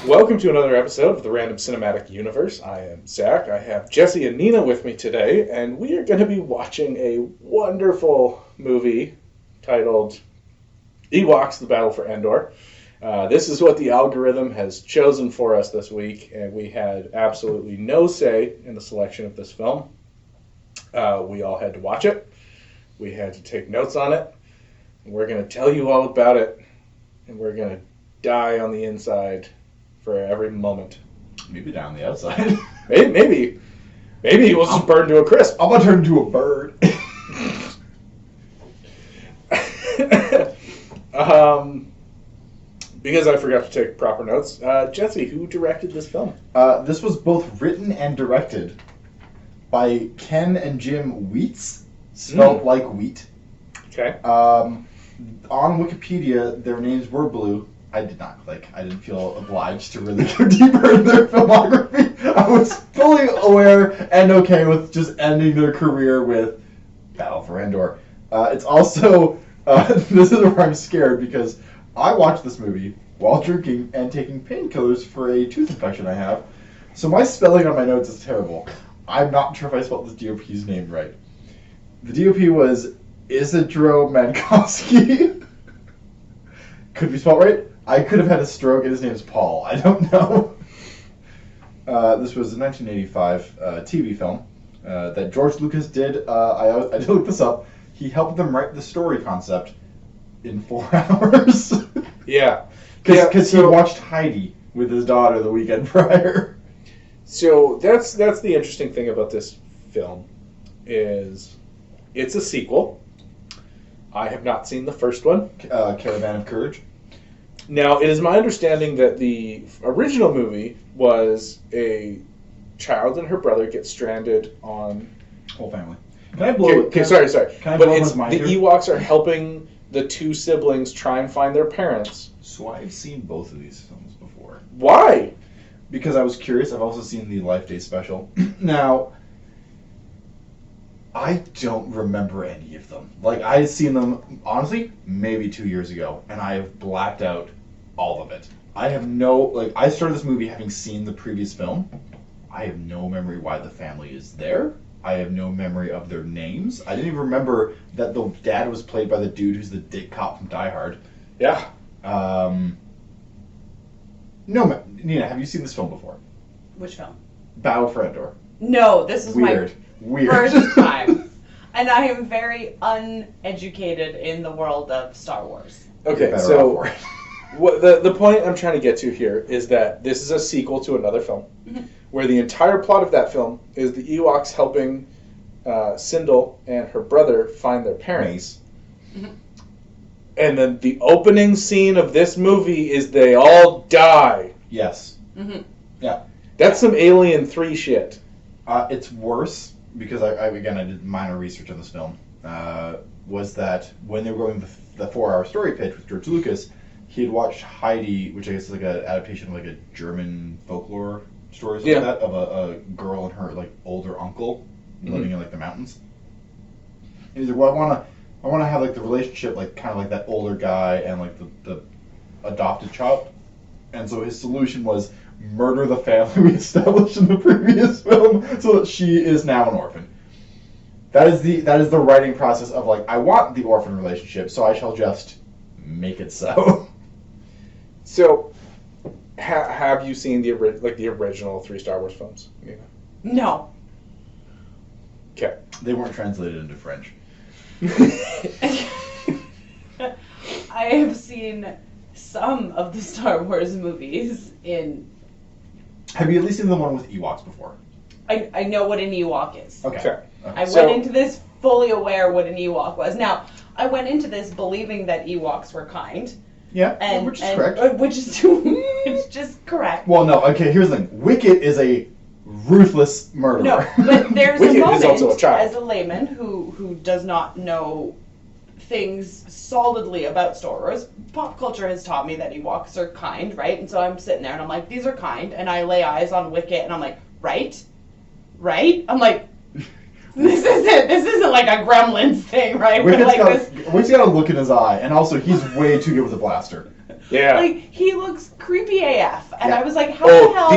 Welcome to another episode of the Random Cinematic Universe. I am Zach. I have Jesse and Nina with me today, and we are going to be watching a wonderful movie titled Ewoks, The Battle for Endor. This is what the algorithm has chosen for us this week, and we had absolutely no say in the selection of this film. We all had to watch it. We had to take notes on it. And we're going to tell you all about it, and we're going to die on the inside for every moment. Maybe down the outside. Maybe he was just burned to a crisp. I'm gonna turn into a bird. Because I forgot to take proper notes. Jesse, who directed this film? This was both written and directed by Ken and Jim Wheats, spelled like wheat. Okay. On Wikipedia, their names were blue. I did not click. I didn't feel obliged to really go deeper in their filmography. I was fully aware and okay with just ending their career with Battle for Endor. It's also, this is where I'm scared because I watched this movie while drinking and taking painkillers for a tooth infection I have. So my spelling on my notes is terrible. I'm not sure if I spelled this DOP's name right. The DOP was Isidro Mankowski. Could be spelled right. I could have had a stroke, and his name is Paul. I don't know. This was a 1985 TV film that George Lucas did. I did look this up. He helped them write the story concept in 4 hours. Yeah. Because he watched Heidi with his daughter the weekend prior. So that's the interesting thing about this film is it's a sequel. I have not seen the first one. Caravan of Courage. Now, it is my understanding that the original movie was a child and her brother get stranded on... Whole family. Can I blow... Okay, sorry. Can I blow his mind the here? Ewoks are helping the two siblings try and find their parents. So I've seen both of these films before. Why? Because I was curious. I've also seen the Life Day special. Now... I don't remember any of them. Like, I had seen them, honestly, maybe 2 years ago, and I have blacked out all of it. I have no, like, I started this movie having seen the previous film. I have no memory why the family is there. I have no memory of their names. I didn't even remember that the dad was played by the dude who's the dick cop from Die Hard. Yeah. No, Nina, have you seen this film before? Which film? Battle for Endor. No, this is Weird. my first time. And I am very uneducated in the world of Star Wars. Okay, so what the point I'm trying to get to here is that this is a sequel to another film, where the entire plot of that film is the Ewoks helping Sindel and her brother find their parents. Mm-hmm. And then the opening scene of this movie is they all die. Yes. Mm-hmm. Yeah. That's some Alien 3 shit. It's worse because I did minor research on this film. Was that when they were going the 4-hour story pitch with George Lucas, he had watched Heidi, which I guess is like an adaptation of like a German folklore story or something like that, of a girl and her like older uncle living in like the mountains. And he's like, well, I want to have like the relationship like kind of like that older guy and like the adopted child. And so his solution was murder the family we established in the previous film so that she is now an orphan. That is the writing process of like, I want the orphan relationship, so I shall just make it so. So, have you seen the original 3 Star Wars films? Yeah. No. Okay. They weren't translated into French. I have seen some of the Star Wars movies in... Have you at least seen the one with Ewoks before? I know what an Ewok is. Okay. I went into this fully aware what an Ewok was. Now, I went into this believing that Ewoks were kind. Yeah, which is correct. Which is just correct. Well, no, okay, here's the thing. Wicket is a ruthless murderer. No, but there's Wicket a moment is also a child. as a layman who does not know things solidly about Star Wars. Pop culture has taught me that Ewoks are kind, right? And so I'm sitting there and I'm like, these are kind. And I lay eyes on Wicket and I'm like, right? I'm like, this isn't like a Gremlins thing, right? Wicket's got a look in his eye, and also he's way too good with a blaster. Yeah. Like, he looks creepy AF. And Yeah. I was like, how the hell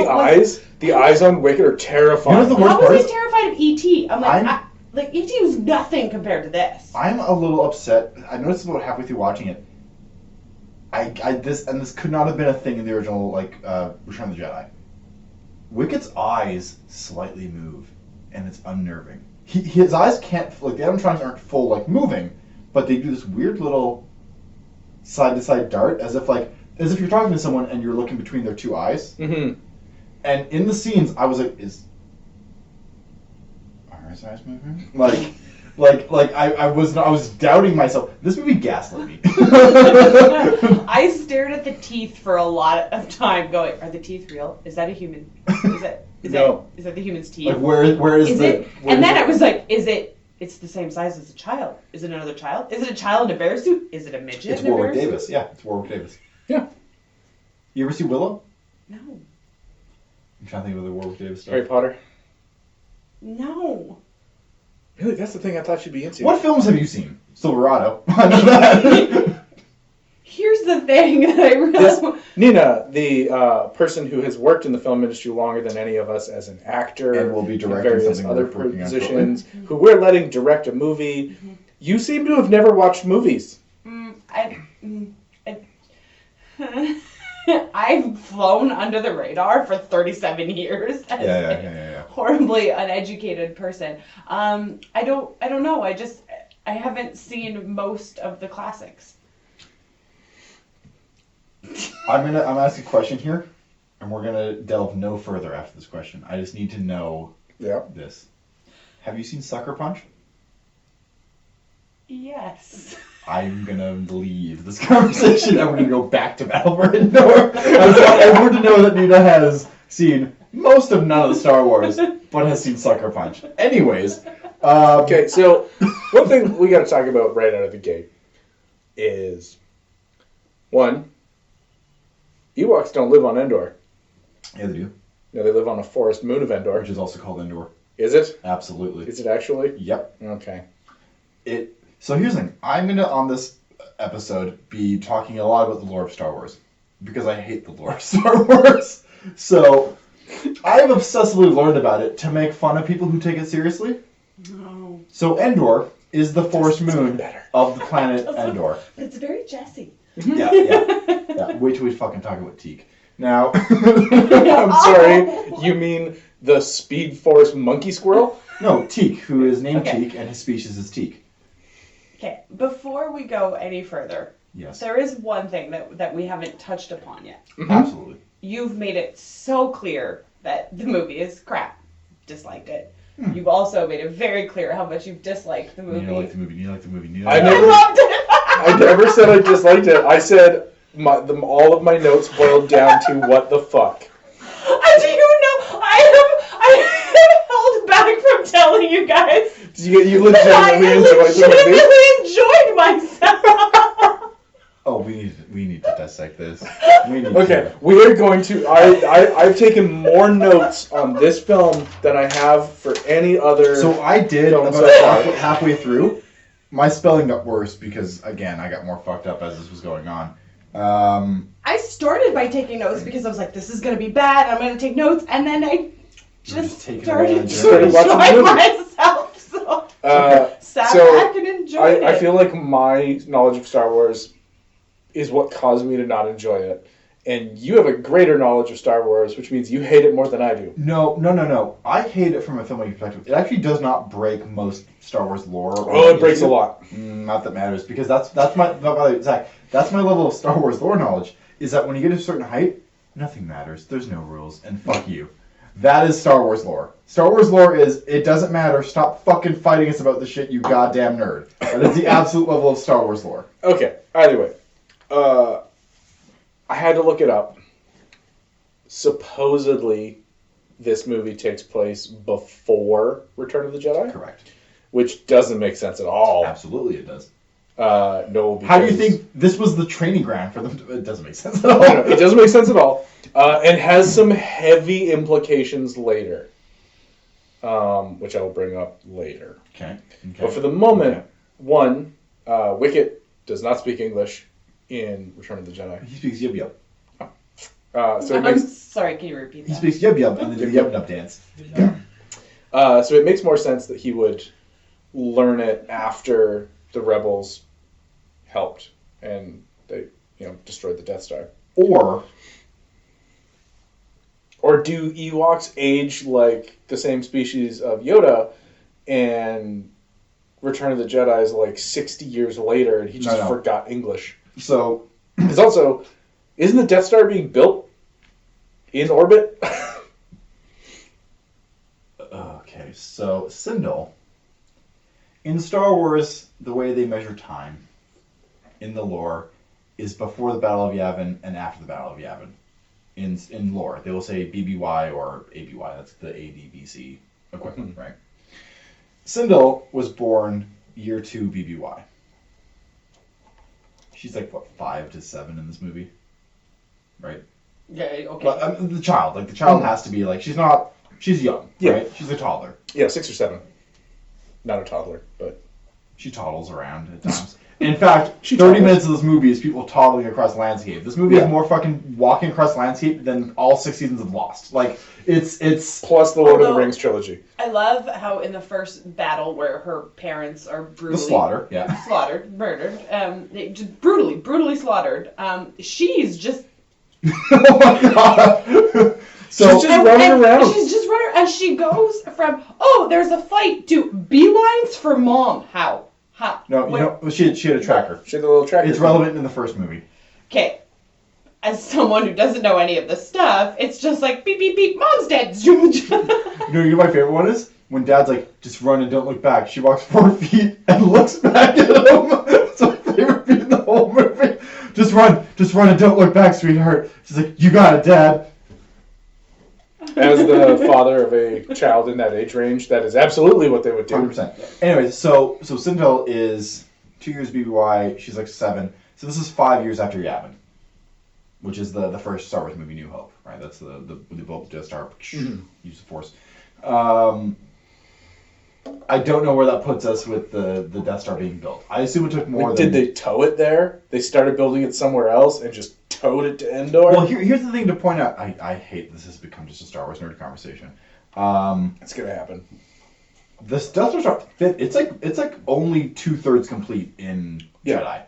the eyes on Wicket are terrifying. You know the worst How part was is- he terrified of E.T.? I'm like, I'm- like, E.T. was nothing compared to this. I'm a little upset. I noticed about halfway through watching it. This could not have been a thing in the original, Return of the Jedi. Wicket's eyes slightly move, and it's unnerving. His eyes can't, the animatronics aren't full, moving, but they do this weird little side-to-side dart, as if you're talking to someone and you're looking between their two eyes. Mm-hmm. And in the scenes, I was like, are his eyes moving? I was doubting myself. This movie gaslit me. I stared at the teeth for a lot of time, going, "Are the teeth real? Is that a human? Is that No. Is that the human's teeth? Where is it?" where And is then it? I was like, "Is it? It's the same size as a child. Is it another child? Is it a child in a bear suit? Is it a midget It's in a bear Warwick suit?" Davis. Yeah, it's Warwick Davis. Yeah. You ever see Willow? No, I'm trying to think of the Warwick Davis stuff. Harry Potter. no. Really, that's the thing I thought you'd be into. What films have you seen? Silverado. I know that. Here's the thing that I realized. This, Nina, the person who has worked in the film industry longer than any of us as an actor And will be in directing various something other we're working on positions, who we're letting direct a movie. You seem to have never watched movies. I've flown under the radar for 37 years as Yeah. a horribly uneducated person. I don't know. I haven't seen most of the classics. I'm gonna ask a question here, and we're gonna delve no further after this question. I just need to know this. Have you seen Sucker Punch? Yes. I'm gonna leave this conversation and we're gonna go back to Battle for Endor. I just want everyone to know that Nina has seen most of none of the Star Wars, but has seen Sucker Punch. Anyways, Okay, so one thing we got to talk about right out of the gate is, one, Ewoks don't live on Endor. yeah, they do. No, they live on a forest moon of Endor. Which is also called Endor. Is it? Absolutely. Is it actually? Yep. Okay. So here's the thing. I'm gonna, on this episode, be talking a lot about the lore of Star Wars. Because I hate the lore of Star Wars. So, I have obsessively learned about it to make fun of people who take it seriously. No. So Endor is the forest That's moon better. of the planet Endor. But it's very Jesse. Yeah. Wait till we fucking talk about Teek. Now, I'm sorry, you mean the Speed Force monkey squirrel? no, Teek, who is named Okay. Teek, and his species is Teek. Okay, before we go any further, Yes, there is one thing that we haven't touched upon yet. absolutely. You've made it so clear that the movie is crap. Disliked it. You've also made it very clear how much you've disliked the movie. You like the movie. You like the movie. You I like never- loved it. I never said I disliked it. I said all of my notes boiled down to what the fuck. Do you know? I am held back from telling you guys. You I legitimately enjoyed the movie? legitimately enjoyed myself. Oh, we need to dissect this. We need Okay, we are going to. I've taken more notes on this film than I have for any other. So I did Film about so far. halfway through. My spelling got worse because, again, I got more fucked up as this was going on. I started by taking notes because I was like, this is going to be bad. I'm going to take notes. And then I just taking started it on a to journey. Started watching the enjoy movie. myself. So sat so back and enjoyed it. I feel like my knowledge of Star Wars is what caused me to not enjoy it. And you have a greater knowledge of Star Wars, which means you hate it more than I do. No. I hate it from a filmmaking perspective. It actually does not break most Star Wars lore. Oh, it breaks a lot. Not that matters, because that's my by the way, Zach. That's my level of Star Wars lore knowledge. Is that when you get to a certain height, nothing matters. There's no rules, and fuck you. That is Star Wars lore. Star Wars lore is it doesn't matter. Stop fucking fighting us about the shit, you goddamn nerd. That is the absolute level of Star Wars lore. Okay, either way. I had to look it up. Supposedly, this movie takes place before Return of the Jedi, Correct. which doesn't make sense at all. Absolutely, it does. No, because How do you think this was the training ground for them? It doesn't make sense at all. No, it doesn't make sense at all, and has some heavy implications later, which I will bring up later. Okay. But for the moment, one, Wicket does not speak English, in Return of the Jedi. He speaks yub yub. So it I'm makes sorry, can you repeat He that? speaks yub yub and then the yub yub dance. so it makes more sense that he would learn it after the rebels helped and they destroyed the Death Star. Or do Ewoks age like the same species of Yoda, and Return of the Jedi is like 60 years later, and he just forgot English? So, Because also, isn't the Death Star being built in orbit? okay, so Sindel, in Star Wars, the way they measure time in the lore is before the Battle of Yavin and after the Battle of Yavin. In lore, they will say BBY or ABY. That's the ADBC equivalent, right? Sindel was born year 2 BBY. She's like, what, 5 to 7 in this movie? Right? Yeah, okay. But, the child has to be like, she's young, right? She's a toddler. Yeah, 6 or 7. Not a toddler, but... She toddles around at times. In fact, 30 toddles. minutes of this movie is people toddling across landscape. This movie is more fucking walking across landscape than all 6 seasons of Lost. Like, it's... Plus the Lord of the Rings trilogy. I love how in the first battle where her parents are brutally... The slaughter, yeah. Slaughtered, murdered, they just brutally slaughtered. She's just... Oh my god! So, she's just running around. She's just running, and she goes from, there's a fight, to beelines for mom. How? No, she had a tracker. She had a little tracker. It's relevant in the first movie. Okay. As someone who doesn't know any of this stuff, it's just like, beep, beep, beep, mom's dead. You know my favorite one is? When Dad's like, just run and don't look back. She walks 4 feet and looks back at him. It's my favorite beat in the whole movie. Just run and don't look back, sweetheart. She's like, you got it, Dad. As the father of a child in that age range, that is absolutely what they would do. 100%. Anyways, so Sindel is 2 years BBY. She's like 7. So this is 5 years after Yavin, which is the first Star Wars movie, New Hope, right? That's when they blow up the Death Star, use the Force. I don't know where that puts us with the Death Star being built. I assume it took more than... Did they tow it there? They started building it somewhere else and just towed it to Endor? Well, here's the thing to point out. I hate this has become just a Star Wars nerd conversation. It's gonna happen. This Death Star, it's like only 2/3 complete in Jedi.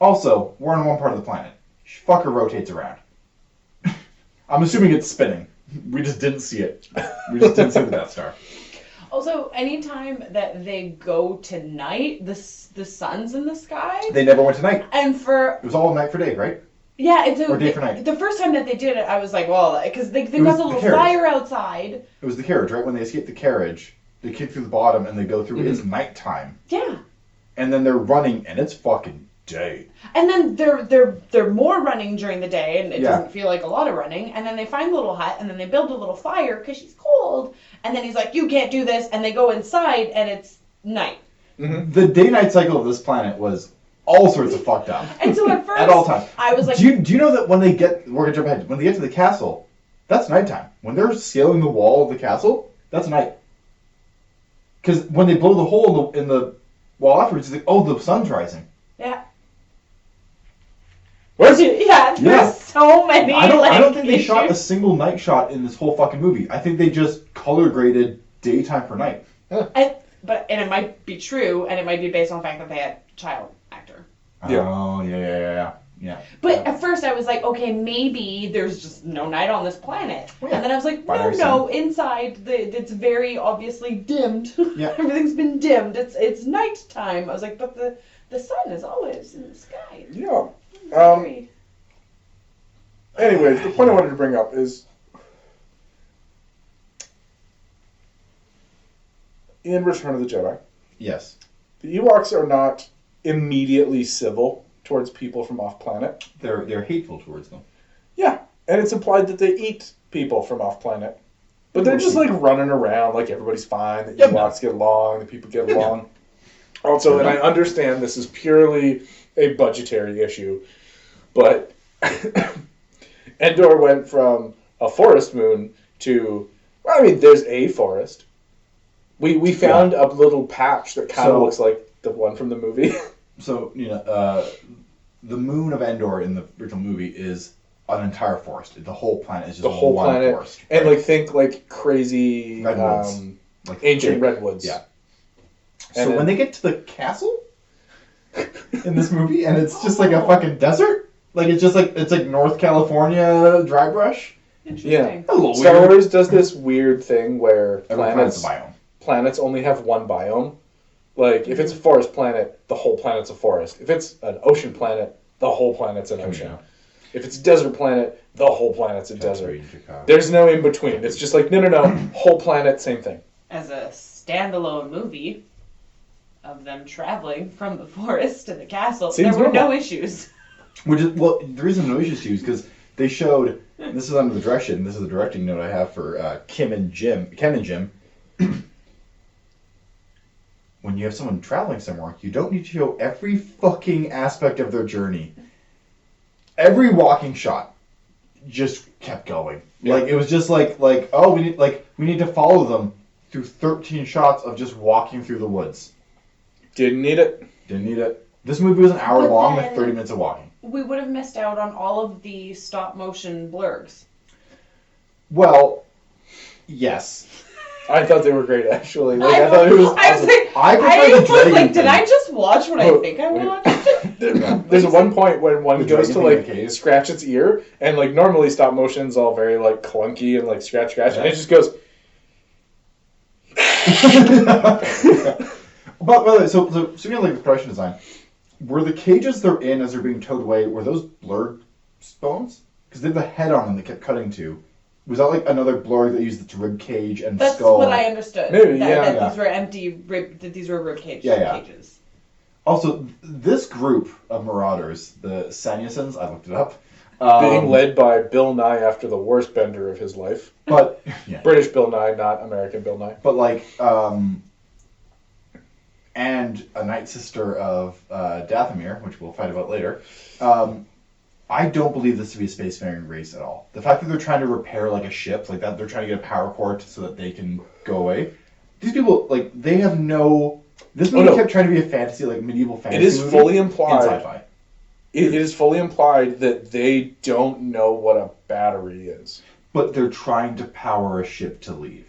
Also, we're on one part of the planet. Fucker rotates around. I'm assuming it's spinning. We just didn't see it. We just didn't see the Death Star. Also, anytime that they go to night, the sun's in the sky. They never went to night. And It was all night for day, right? Yeah, or day for night. The first time that they did it, I was like, well, because they got the little fire outside. It was the carriage, right? When they escape the carriage, they kick through the bottom and they go through. It's nighttime. Yeah. And then they're running, and it's fucking day. And then they're more running during the day, and it doesn't feel like a lot of running. And then they find a little hut, and then they build a little fire because she's cold. And then he's like, "You can't do this," and they go inside, and it's night. Mm-hmm. The day-night cycle of this planet was all sorts of fucked up. And so at first, at all times, I was like, do you know that when they get, we're gonna jump ahead. When they get to the castle, that's nighttime. When they're scaling the wall of the castle, that's night. Because when they blow the hole in the wall afterwards, it's like, oh, the sun's rising. Yeah. What? Yeah, there's so many. I don't think they issues. shot a single night shot in this whole fucking movie. I think they just color graded daytime for night. And it might be true, and it might be based on the fact that they had a child actor. Yeah. Oh, yeah. But at first I was like, okay, maybe there's just no night on this planet. Well, yeah. And then I was like, Binary no, inside it's very obviously dimmed. Yeah. Everything's been dimmed. It's nighttime. I was like, but the sun is always in the sky. Yeah. Very... Anyways, the point I wanted to bring up is in Return of the Jedi, Yes. the Ewoks are not immediately civil towards people from off-planet. They're hateful towards them. Yeah, and it's implied that they eat people from off-planet. But they're just like running around like everybody's fine, the Ewoks get along, the people get along. Also, and I understand this is purely a budgetary issue, but Endor went from a forest moon to, well, I mean, there's a forest. We found a little patch that kind of looks like the one from the movie. So, the moon of Endor in the original movie is an entire forest. The whole planet is just the whole one planet, forest. and right? think crazy Redwoods. Like ancient thick. redwoods. Yeah. And So when they get to the castle in this movie, and it's just like a fucking desert, like it's like North California dry brush. Interesting. A little Star weird. Wars does this weird thing where Every planet's a biome. planets only have one biome. Like, if it's a forest planet, the whole planet's a forest. If it's an ocean planet, the whole planet's an ocean. Yeah. If it's a desert planet, the whole planet's a desert. Chicago. There's no in between. It's just like, no, whole planet, same thing. As a standalone movie of them traveling from the forest to the castle, Seems there were normal. no issues. Which is, well, the reason no issues to is because they showed, this is under the direction, this is the directing note I have for Ken and Jim. When you have someone traveling somewhere, you don't need to show every fucking aspect of their journey. Every walking shot just kept going. Yeah. Like, it was just like, oh, we need to follow them through 13 shots of just walking through the woods. Didn't need it. Didn't need it. This movie was an hour But long then- with 30 minutes of walking. We would have missed out on all of the stop motion blurgs. Well, yes. I thought they were great, actually. Like, I thought it was I was awesome. like, I prefer I the was dragon like, did thing. I just watch what I Well, think I wait. watched? There's one point when one The goes to, dragon thing in like, the cave. scratch its ear, and, like, normally stop motion's all very, like, clunky and, like, scratch, and it just goes... But by the way, so speaking of like the production design, were the cages they're in as they're being towed away, were those blurred bones? Because they have the head on them they kept cutting to. Was that like another blur that used its rib cage and That's skull? what I understood. Maybe, that, yeah. that these were empty rib. That these were rib cage Yeah. cages. Also, this group of marauders, the Sanyasins, I looked it up. being led by Bill Nye after the worst bender of his life. But yeah. British Bill Nye, not American Bill Nye. But like, and a Night Sister of Dathomir, which we'll fight about later. I don't believe this to be a spacefaring race at all. The fact that they're trying to repair like a ship, like that, they're trying to get a power cord so that they can go away. These people, like, they have no. This movie kept trying to be a fantasy, like medieval fantasy. It is movie fully in implied. sci-fi. It is fully implied that they don't know what a battery is. But they're trying to power a ship to leave.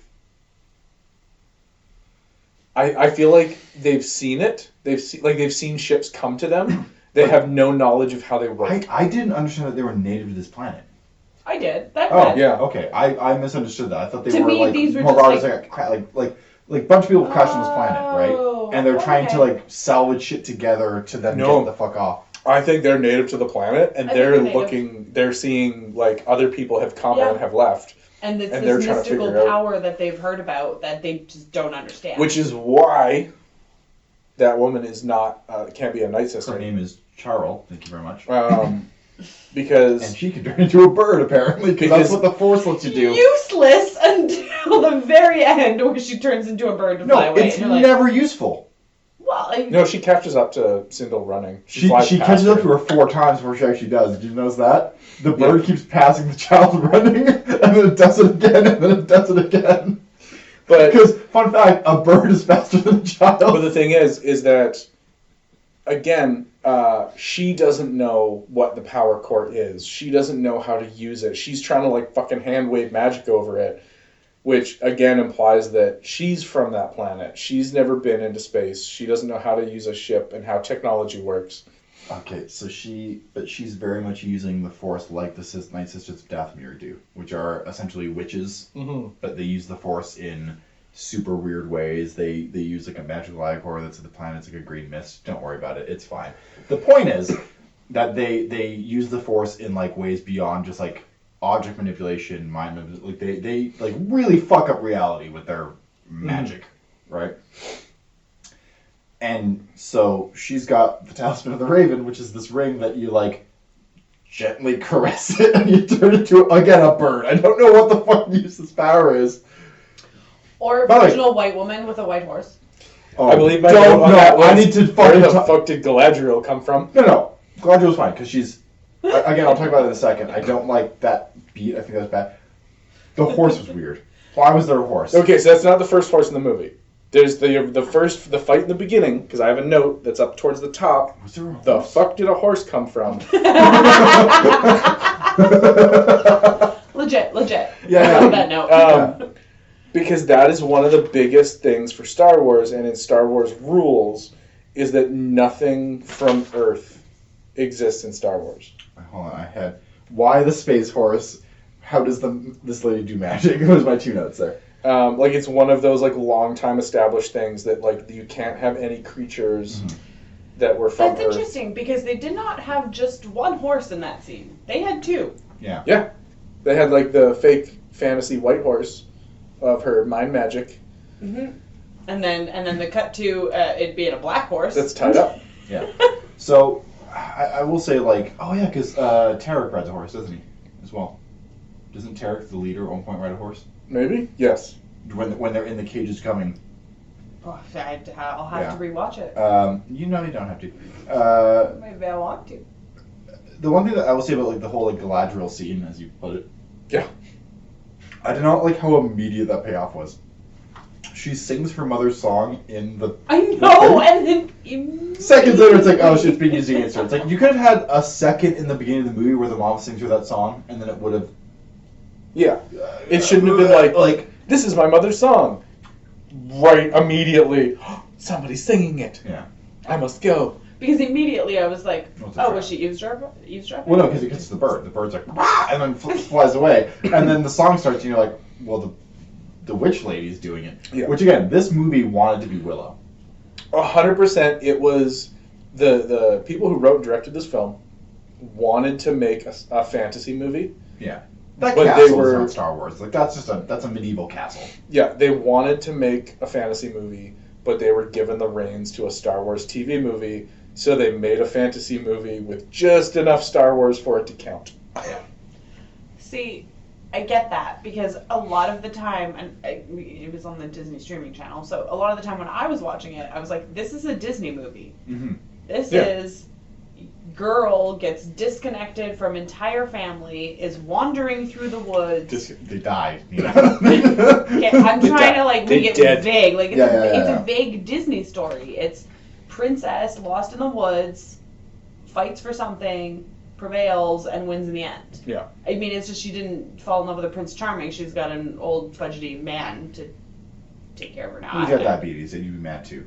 I feel like they've seen it. They've seen ships come to them. They have no knowledge of how they work. I didn't understand that they were native to this planet. I did. That Oh read. yeah. Okay, I misunderstood that. I thought they To were me, like these were just, marauders like- that got like a bunch of people crashed on this planet, Oh, right? And they're trying to okay. like salvage shit together to then No. get the fuck off. I think they're native to the planet, and I think they're they're native. looking. They're seeing like other people have come Yeah. and have left, And it's And they're this trying to mystical figure out- power that they've heard about that they just don't understand. which is why that woman is not can't be a Night Her Sister. name is Charl. Thank you very much. Because And she can turn into a bird apparently, because that's what the Force lets you do. useless until the very end, where she turns into a bird to fly No, away. it's and you're like, never useful. well, no, she catches up to Sindel running. She flies past catches up to her 4 times before she actually does. Did you notice that? The bird keeps passing the child running, and then it does it again, and then it does it again. But Because, fun fact, a bird is faster than a child. but the thing is that again, she doesn't know what the power core is. She doesn't know how to use it. She's trying to like fucking hand wave magic over it, which again implies that she's from that planet. She's never been into space. She doesn't know how to use a ship and how technology works. Okay, so she's very much using the Force like the Night Sisters of Dathomir do, which are essentially witches, but they use the Force in super weird ways. They use like a magical ichor that's at the planet. It's like a green mist. Don't worry about it. It's fine. The point is that they use the Force in like ways beyond just like object manipulation, mind manipulation. Like they like really fuck up reality with their magic, right? And so she's got the Talisman of the Raven, which is this ring that you like gently caress it and you turn it to again a bird. I don't know what the fuck use this power is. or By the way- original white woman with a white horse. Oh, I believe my don't note on know. that was, I need to where fucking the talk. fuck did Galadriel come from? No. Galadriel's fine because she's again. I'll talk about it in a second. I don't like that beat. I think that's bad. The horse was weird. Why was there a horse? Okay, so that's not the first horse in the movie. There's the fight in the beginning, because I have a note that's up towards the top. Was there a The horse? fuck did a horse come from? Legit. Yeah. On that note. Because that is one of the biggest things for Star Wars, and in Star Wars rules, is that nothing from Earth exists in Star Wars. Hold on, I had why the space horse? How does this lady do magic? Those my 2 notes there. Like it's one of those like long time established things that like you can't have any creatures that were from That's Earth. interesting because they did not have just one horse in that scene. They had 2. Yeah, they had like the fake fantasy white horse of her mind magic. Mm-hmm. And then the cut to it being a black horse. That's tied up. Yeah. So I will say like, oh yeah, because Tarek rides a horse, doesn't he? As well. Doesn't Tarek, the leader, at one point ride a horse? Maybe? Yes. When they're in the cages coming. Oh, I'll have to rewatch it. You know you don't have to. Maybe I want to. The one thing that I will say about like the whole like Galadriel scene, as you put it. Yeah. I did not like how immediate that payoff was. She sings her mother's song in the. I know, and then Seconds later, it's like, oh, shit's being used against her. It's like, you could have had a second in the beginning of the movie where the mom sings her that song, and then it would have. Yeah. It shouldn't have been like, this is my mother's song. Right, immediately. Somebody's singing it. Yeah. I must go. Because immediately I was like, What's oh, the was she eavesdropping? Well, no, because it gets to the bird. The bird's like, "Wah!" and then flies away. And then the song starts, and you're like, well, the witch lady's doing it. Yeah. Which, again, this movie wanted to be Willow. 100%. It was the people who wrote and directed this film wanted to make a fantasy movie. Yeah. That But castle they were- is not Star Wars. Like, that's a medieval castle. Yeah, they wanted to make a fantasy movie, but they were given the reins to a Star Wars TV movie, so they made a fantasy movie with just enough Star Wars for it to count. See, I get that because a lot of the time, and it was on the Disney streaming channel, so a lot of the time when I was watching it, I was like, this is a Disney movie. Mm-hmm. This Yeah. is girl gets disconnected from entire family, is wandering through the woods. They died. You know? Okay, I'm They trying died. to like They make it dead. vague. Like it's, Yeah, it's yeah. a vague Disney story. It's princess lost in the woods, fights for something, prevails, and wins in the end. Yeah. I mean, it's just she didn't fall in love with a Prince Charming. She's got an old fudgety man to take care of her now. You got diabetes, and you'd be mad too.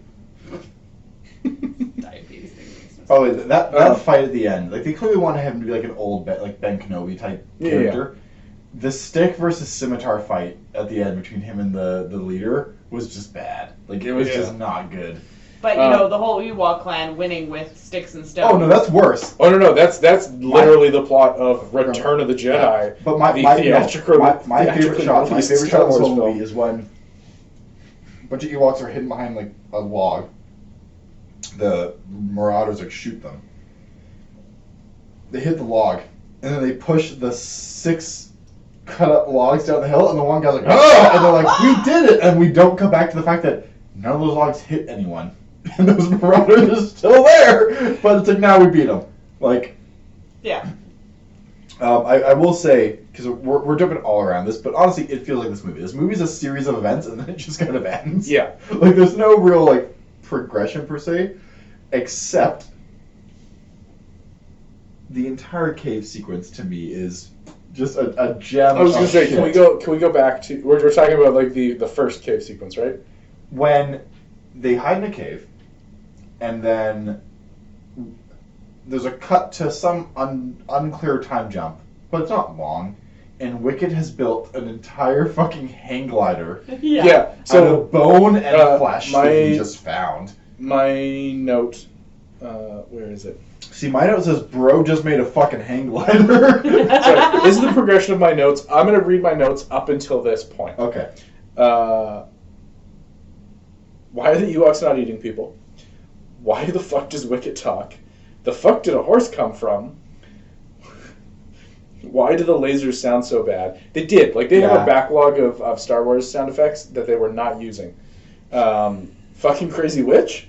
Diabetes thing. Oh, that fight at the end, like they clearly want him to be like an old like Ben Kenobi type character. Yeah. The stick versus scimitar fight at the end between him and the leader was just bad. Like it was just not good. But you know, the whole Ewok clan winning with sticks and stones. Oh no, that's worse. Oh no, that's literally the plot of Return of the Jedi. Yeah. But my favorite shot in this whole movie is when a bunch of Ewoks are hidden behind like a log. The Marauders like shoot them. They hit the log, and then they push the 6 cut up logs down the hill, and the one guy's like, "Oh!" And they're like, "We did it!" And we don't come back to the fact that none of those logs hit anyone, and those Marauders are still there. But it's like now we beat them. Like, yeah. I will say, because we're jumping all around this, but honestly, it feels like this movie. This movie's a series of events, and then it just kind of ends. Yeah. Like, there's no real like progression per se, except the entire cave sequence to me is just a gem. I was gonna of say, shit. can we go back to we're talking about like the first cave sequence, right? When they hide in a cave, and then there's a cut to some unclear time jump, but it's not long, and Wicket has built an entire fucking hang glider Yeah. out So of bone and flesh that he just found. my note, where is it? See, my note says, bro just made a fucking hang glider. So this is the progression of my notes. I'm going to read my notes up until this point. Okay. Why are the Ewoks not eating people? Why the fuck does Wicket talk? The fuck did a horse come from? Why do the lasers sound so bad? They did. Like, they have a backlog of Star Wars sound effects that they were not using. Fucking crazy witch?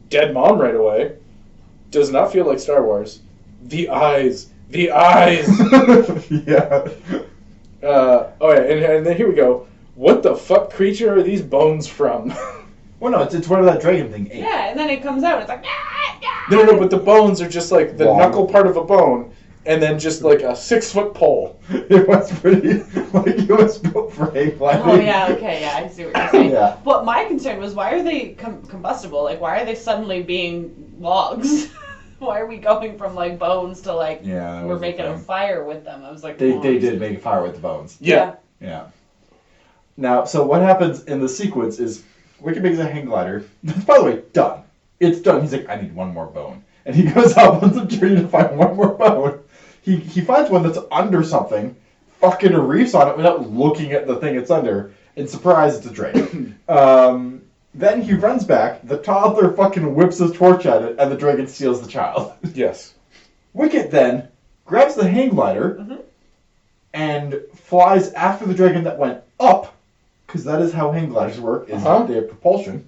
Dead mom right away. Does not feel like Star Wars. The eyes. The eyes! Yeah. Oh yeah, and then here we go. What the fuck creature are these bones from? Well, no, it's whatever that dragon thing ate. Yeah, and then it comes out. It's like. No, but the bones are just like the Long. knuckle part of a bone, and then just like a 6-foot pole. It was pretty, like, it was built for hang gliding. Oh, yeah, okay, yeah, I see what you're saying. Yeah. But my concern was, why are they combustible? Like, why are they suddenly being logs? Why are we going from, like, bones to, like, Yeah, we're making a fire with them? I was like, They oh, did make a fire with the bones. Yeah. Yeah. Now, so what happens in the sequence is Wicket makes a hang glider. That's, by the way, done. It's done. He's like, I need one more bone. And he goes out on some journey to find one more bone. He finds one that's under something, fucking reefs on it without looking at the thing it's under, and surprise, it's a dragon. Then he runs back, the toddler fucking whips his torch at it, and the dragon steals the child. Yes. Wicket then grabs the hang glider and flies after the dragon that went up, because that is how hang gliders work, is they have propulsion.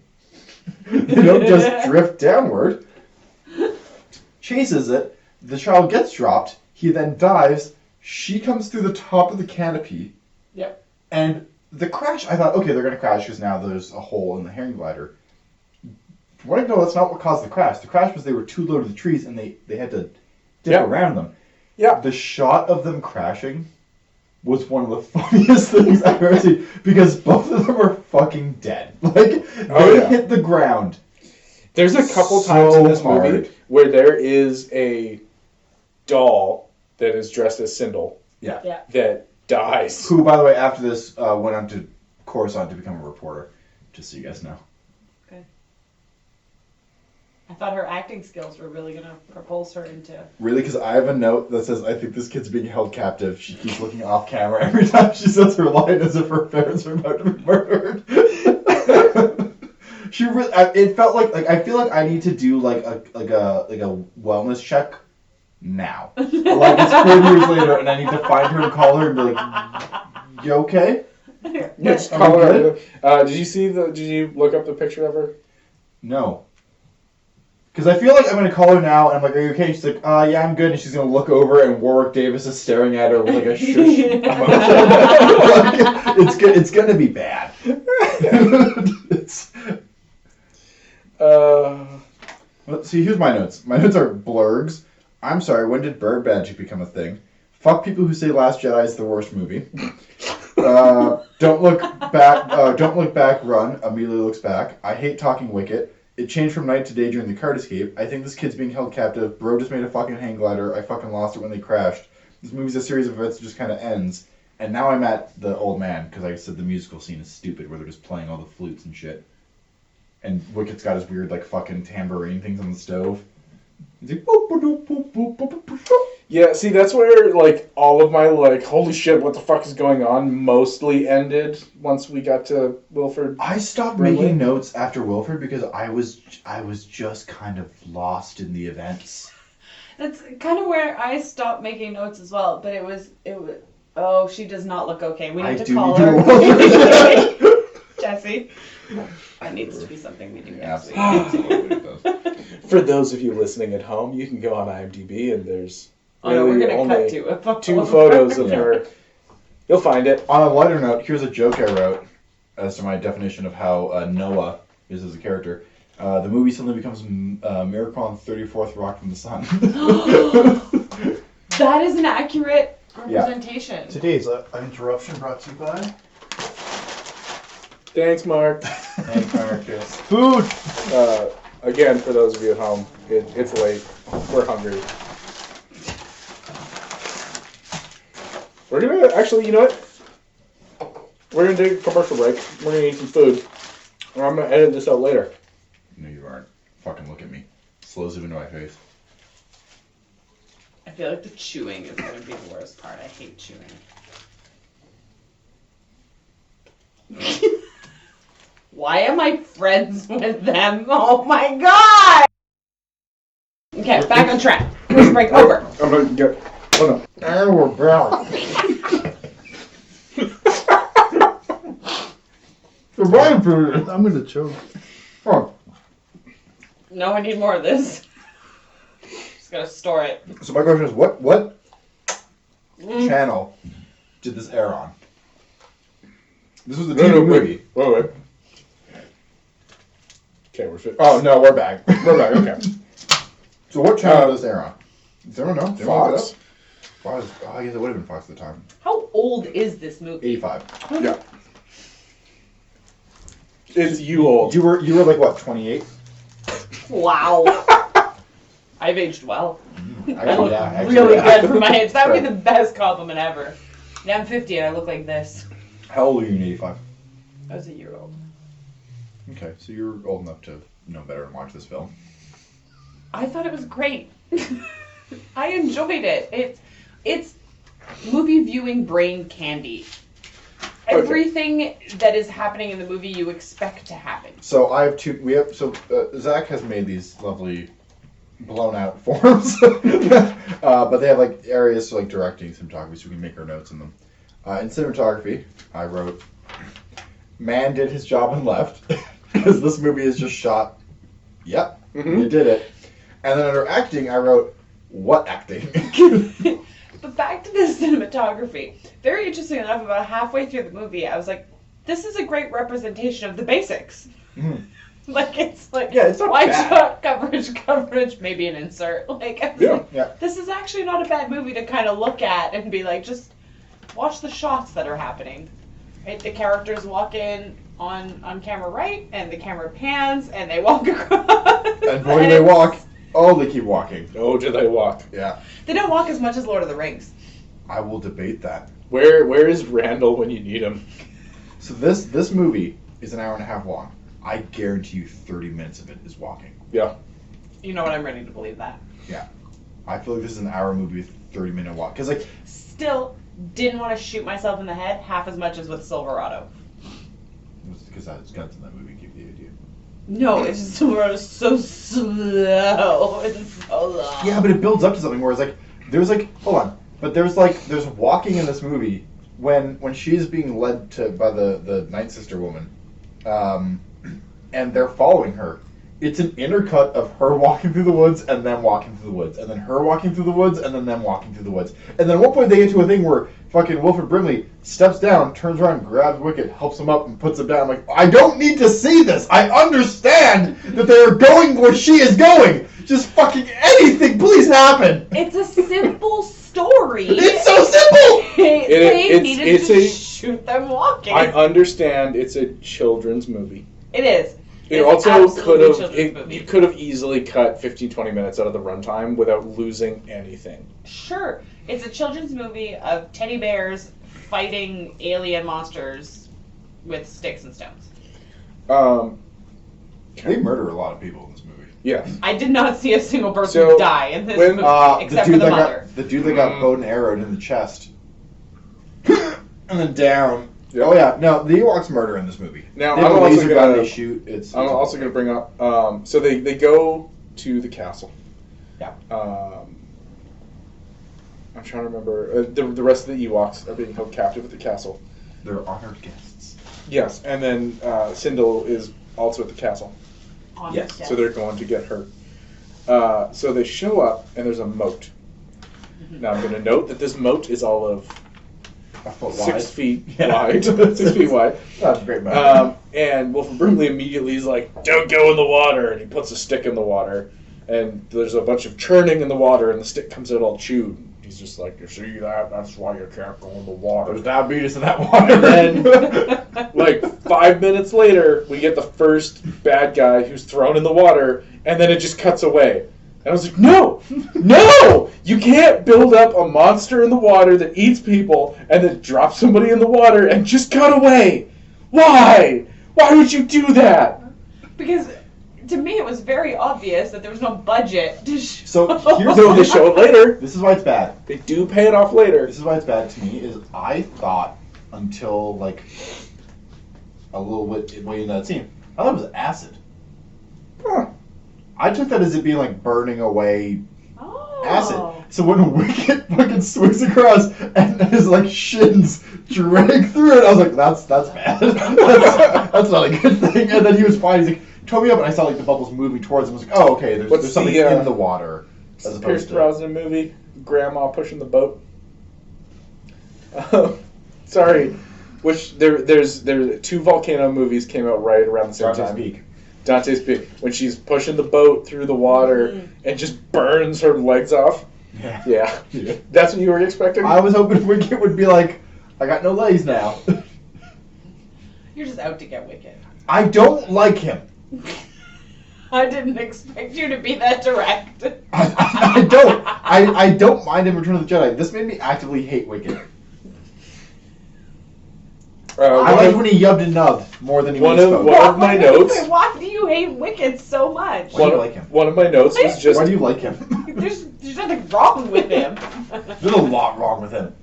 They don't just drift downward. Chases it, the child gets dropped, he then dives, she comes through the top of the canopy. Yep. And the crash, I thought, okay, they're going to crash because now there's a hole in the hang glider. From what I know, that's not what caused the crash. The crash was they were too low to the trees and they had to dip around them. Yeah. The shot of them crashing was one of the funniest things I've ever seen because both of them are fucking dead. Like, they hit the ground. There's a couple times in this movie where there is a doll that is dressed as Sindel that dies. Who, by the way, after this, went on to Coruscant to become a reporter. Just so you guys know. Okay. I thought her acting skills were really going to propulse her into... Really? Because I have a note that says, I think this kid's being held captive. She keeps looking off camera every time she says her line as if her parents are about to be murdered. It felt like I feel like I need to do like a wellness check now. Like it's 40 years later, and I need to find her and call her and be like, "You okay?" Yes, call her. Did you look up the picture of her? No. Because I feel like I'm gonna call her now, and I'm like, "Are you okay?" She's like, "Yeah, I'm good." And she's gonna look over, and Warwick Davis is staring at her with like a shush emotion. Like, it's good. It's gonna be bad. See, here's my notes. My notes are blurgs. I'm sorry, when did bird magic become a thing? Fuck people who say Last Jedi is the worst movie. Don't look back, run. Amelia looks back. I hate talking Wicket. It changed from night to day during the card escape. I think this kid's being held captive. Bro just made a fucking hang glider. I fucking lost it when they crashed. This movie's a series of events that just kind of ends. And now I'm at the old man, because I said the musical scene is stupid, where they're just playing all the flutes and shit. And Wicket's got his weird, like, fucking tambourine things on the stove. He's like, boop, boop, boop, boop, boop, boop, boop, boop. Yeah, see, that's where, like, all of my, like, holy shit, what the fuck is going on, mostly ended once we got to Wilford. I stopped Brimley. making notes after Wilford because I was just kind of lost in the events. That's kind of where I stopped making notes as well, but it was, oh, she does not look okay. We need to call her. Jesse. That needs to be something we do next week. For those of you listening at home, you can go on IMDb and there's we're really gonna only cut to 2 photos of her. You'll find it. On a lighter note, here's a joke I wrote as to my definition of how Noah is as a character. The movie suddenly becomes Miracle on 34th Rock from the Sun. That is an accurate representation. Today's interruption brought to you by... Thanks, Mark. Thanks, Marcus. Food! Again, for those of you at home, it's late. We're hungry. We're gonna, actually, you know what? We're gonna take a commercial break. We're gonna eat some food. And I'm gonna edit this out later. No, you aren't. Fucking look at me. Slow zoom into my face. I feel like the chewing is gonna be the worst part. I hate chewing. Why am I friends with them? Oh my god! Okay, back on track. Commercial break over. I'm gonna get. Oh no. And we're back. I'm gonna choke. Oh. No, I need more of this. Just gotta store it. So my question is, what channel did this air on? This was the TV movie. Wait. Okay, we're fit. Oh, no, we're back. We're back. Okay. So what channel does this air on? Does anyone know? Did anyone look it Fox. up? Fox. Oh, I guess it would have been Fox at the time. How old is this movie? 85. Yeah. It's you old. You were like what, 28? Wow. I've aged well. I look Actually, really yeah. good for my age. That would be the best compliment ever. Yeah, I'm 50 and I look like this. How old are you in 85? I was a year old. Okay, so you're old enough to know better and watch this film. I thought it was great. I enjoyed it. It's movie viewing brain candy. Everything that is happening in the movie you expect to happen. So I have two. Zach has made these lovely blown out forms, but they have like areas for like directing cinematography, so we can make our notes in them. In cinematography, I wrote, "Man did his job and left," because this movie is just shot. Yep, you did it. And then under acting, I wrote, "What acting?" But back to the cinematography. Very interesting enough, about halfway through the movie, I was like, this is a great representation of the basics. Mhm. Like, it's like, Yeah, it's not wide bad. shot coverage, maybe an insert. Like, I was Yeah. like, Yeah. this is actually not a bad movie to kind of look at and be like, just watch the shots that are happening. Right? The characters walk in on camera right, and the camera pans, and they walk across. And boy, do they walk. Oh, they keep walking. Oh, do they walk? Yeah. They don't walk as much as Lord of the Rings. I will debate that. Where is Randall when you need him? So this movie is an hour and a half long. I guarantee you 30 minutes of it is walking. Yeah. You know what? I'm ready to believe that. I feel like this is an hour movie with 30-minute walk. Because, like, Still, didn't want to shoot myself in the head half as much as with Silverado. because that's guns in that movie give you the idea. No, it's just Silverado's so slow. It's so long. Yeah, but it builds up to something where it's like, hold on. But there's walking in this movie when she's being led by the Night Sister woman, and they're following her. It's an intercut of her walking through the woods and them walking through the woods, and then her walking through the woods and then them walking through the woods. And then at one point they get to a thing where fucking Wilford Brimley steps down, turns around, grabs Wicket, helps him up, and puts him down. I'm like, I don't need to see this. I understand that they are going where she is going. Just fucking anything, please happen. It's a simple story. It's so simple. They needed it's to a- shoot them walking. I understand it's a children's movie. It is. It It's also absolutely could a have. children's movie. You could have easily cut 15-20 minutes out of the runtime without losing anything. Sure. It's a children's movie of teddy bears fighting alien monsters with sticks and stones. They murder a lot of people in this movie. Yeah. I did not see a single person So, die in this when- movie, except for the mother. The dude that got bowed and arrowed in the chest, and then down. Yep. Oh yeah, no, the Ewoks murder in this movie. Now, They have I'm a also laser gun gonna- they shoot. I'm also going to bring up. So they go to the castle. Yeah. I'm trying to remember. The rest of the Ewoks are being held captive at the castle. They're honored guests. Yes, and then Sindel is also at the castle. On Yes, the So they're going to get her. So they show up, and there's a moat. Now I'm going to note that this moat is all of A foot 6 wide. feet Yeah. wide. 6 feet wide. That's a great movie. And Wilford Brimley immediately is like, "Don't go in the water," and he puts a stick in the water, and there's a bunch of churning in the water, and the stick comes out all chewed. He's just like, "You see that? That's why you can't go in the water." There's diabetes in that water. And then, like 5 minutes later, we get the first bad guy who's thrown in the water, and then it just cuts away. And I was like, no! No! You can't build up a monster in the water that eats people and then drop somebody in the water and just cut away! Why? Why would you do that? Because to me it was very obvious that there was no budget to show. So here's No, they show it later. This is why it's bad. They do pay it off later. This is why it's bad to me. Is I thought until like a little bit way into that scene, I thought it was acid. Huh. I took that as it being like burning away Oh. acid. So when Wicket fucking swings across and his like shins drag through it, I was like, that's bad. that's not a good thing. And then he was fine. He's like, told me up, and I saw like the bubbles moving towards him. I was like, oh, okay, What's there's something the, in the water. As Pierce opposed to Brosnan movie, Grandma pushing the boat. Sorry, which there's 2 volcano movies came out right around the same Dante's time. Peak. Dante's being when she's pushing the boat through the water and just burns her legs off. Yeah. That's what you were expecting? I was hoping Wicket would be like, I got no legs now. You're just out to get Wicket. I don't like him. I didn't expect you to be that direct. I don't. I don't mind him Return of the Jedi. This made me actively hate Wicket. I like when he yubbed and nubbed more than he one spoke. of my notes. Why do you hate Wicket so much? Why do you like him? One of my notes was just... Why do you like him? There's nothing wrong with him. There's a lot wrong with him.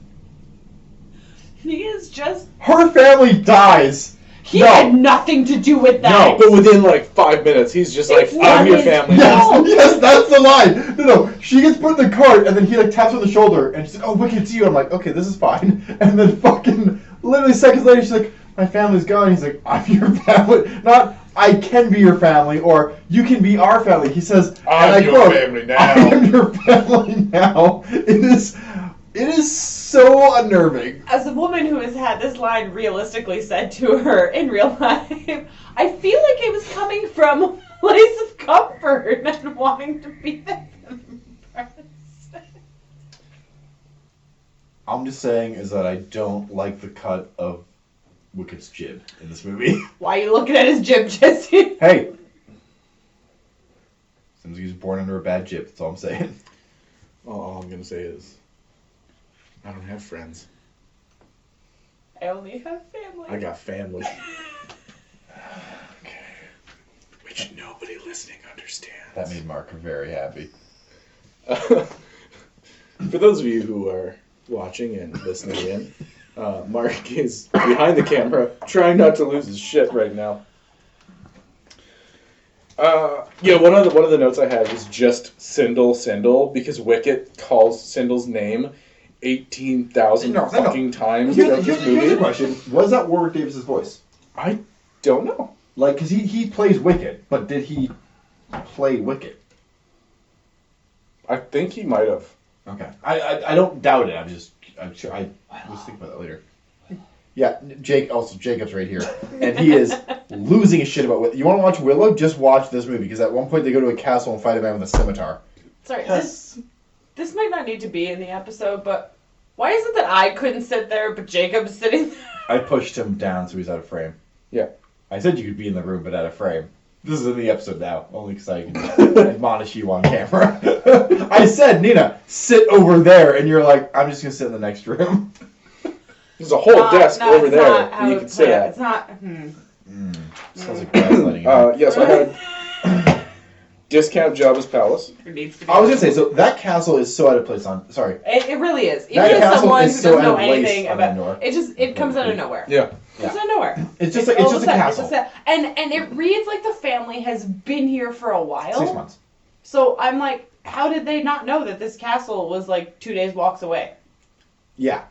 He is just... Her family dies. He had nothing to do with that. No, but within like 5 minutes, he's just like, I'm your family. Yes, that's the line. No, she gets put in the cart, and then he like taps her on the shoulder, and she's like, "Oh, Wicked, it's you." I'm like, "Okay, this is fine." And then fucking literally seconds later, she's like, "My family's gone." He's like, "I'm your family." Not, "I can be your family," or "You can be our family." He says, "I'm your family now." I am your family now. It is so unnerving. As a woman who has had this line realistically said to her in real life, I feel like it was coming from a place of comfort and wanting to be there for them first. I'm just saying is that I don't like the cut of Wicked's jib in this movie. Why are you looking at his jib, Jesse? Hey. Seems he was born under a bad jib, that's all I'm saying. All I'm going to say is, I don't have friends. I only have family. I got family. Okay. Which nobody listening understands. That made Mark very happy. For those of you who are watching and listening in, Mark is behind the camera, trying not to lose his shit right now. One of the notes I had was just Sindel, because Wicket calls Sindel's name 18,000 fucking times throughout this movie. Here's a question. Was that Warwick Davis's voice? I don't know. Like, because he plays Wicket, but did he play Wicket? I think he might have. Okay. I don't doubt it. I'm sure. I was thinking about that later. Yeah, Jacob's right here. And he is losing his shit about Willow. You want to watch Willow? Just watch this movie, because at one point they go to a castle and fight a man with a scimitar. Sorry, this might not need to be in the episode, but why is it that I couldn't sit there, but Jacob's sitting there? I pushed him down so he's out of frame. Yeah. I said you could be in the room, but out of frame. This is in the episode now, only because I can admonish you on camera. I said, Nina, sit over there, and you're like, I'm just going to sit in the next room. There's a whole desk over there that you can sit at. It's not... Sounds like gaslighting. Yes, I had discount Jabba's palace. It needs to be. I was going to say, so that castle is so out of place on... Sorry. It really is. That Even as castle someone who is so doesn't know out of place anything on about Endor. it comes out of nowhere. Yeah. It comes out of nowhere. It's just a castle. And it reads like the family has been here for a while. 6 months. So I'm like, how did they not know that this castle was like 2 days walks away? Yeah.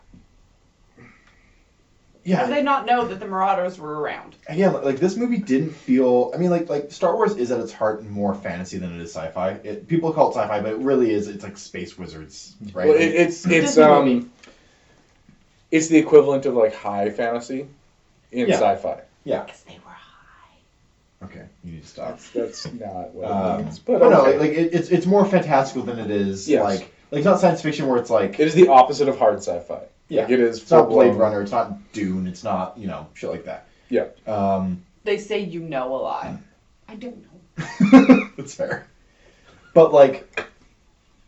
How did they not know that the Marauders were around? Again, like this movie didn't feel. I mean, like Star Wars is at its heart more fantasy than it is sci-fi. People call it sci-fi, but it really is. It's like space wizards, right? Well, it's the equivalent of like high fantasy in sci-fi. Yeah. Because they were high. Okay, you need to stop. That's not what it means. But no, okay. like it's more fantastical than it is like it's not science fiction where it's like it is the opposite of hard sci-fi. Yeah, like it is. It's not Blade Runner. It's not Dune. It's not shit like that. Yeah. They say you know a lot. I don't know. That's fair. But like,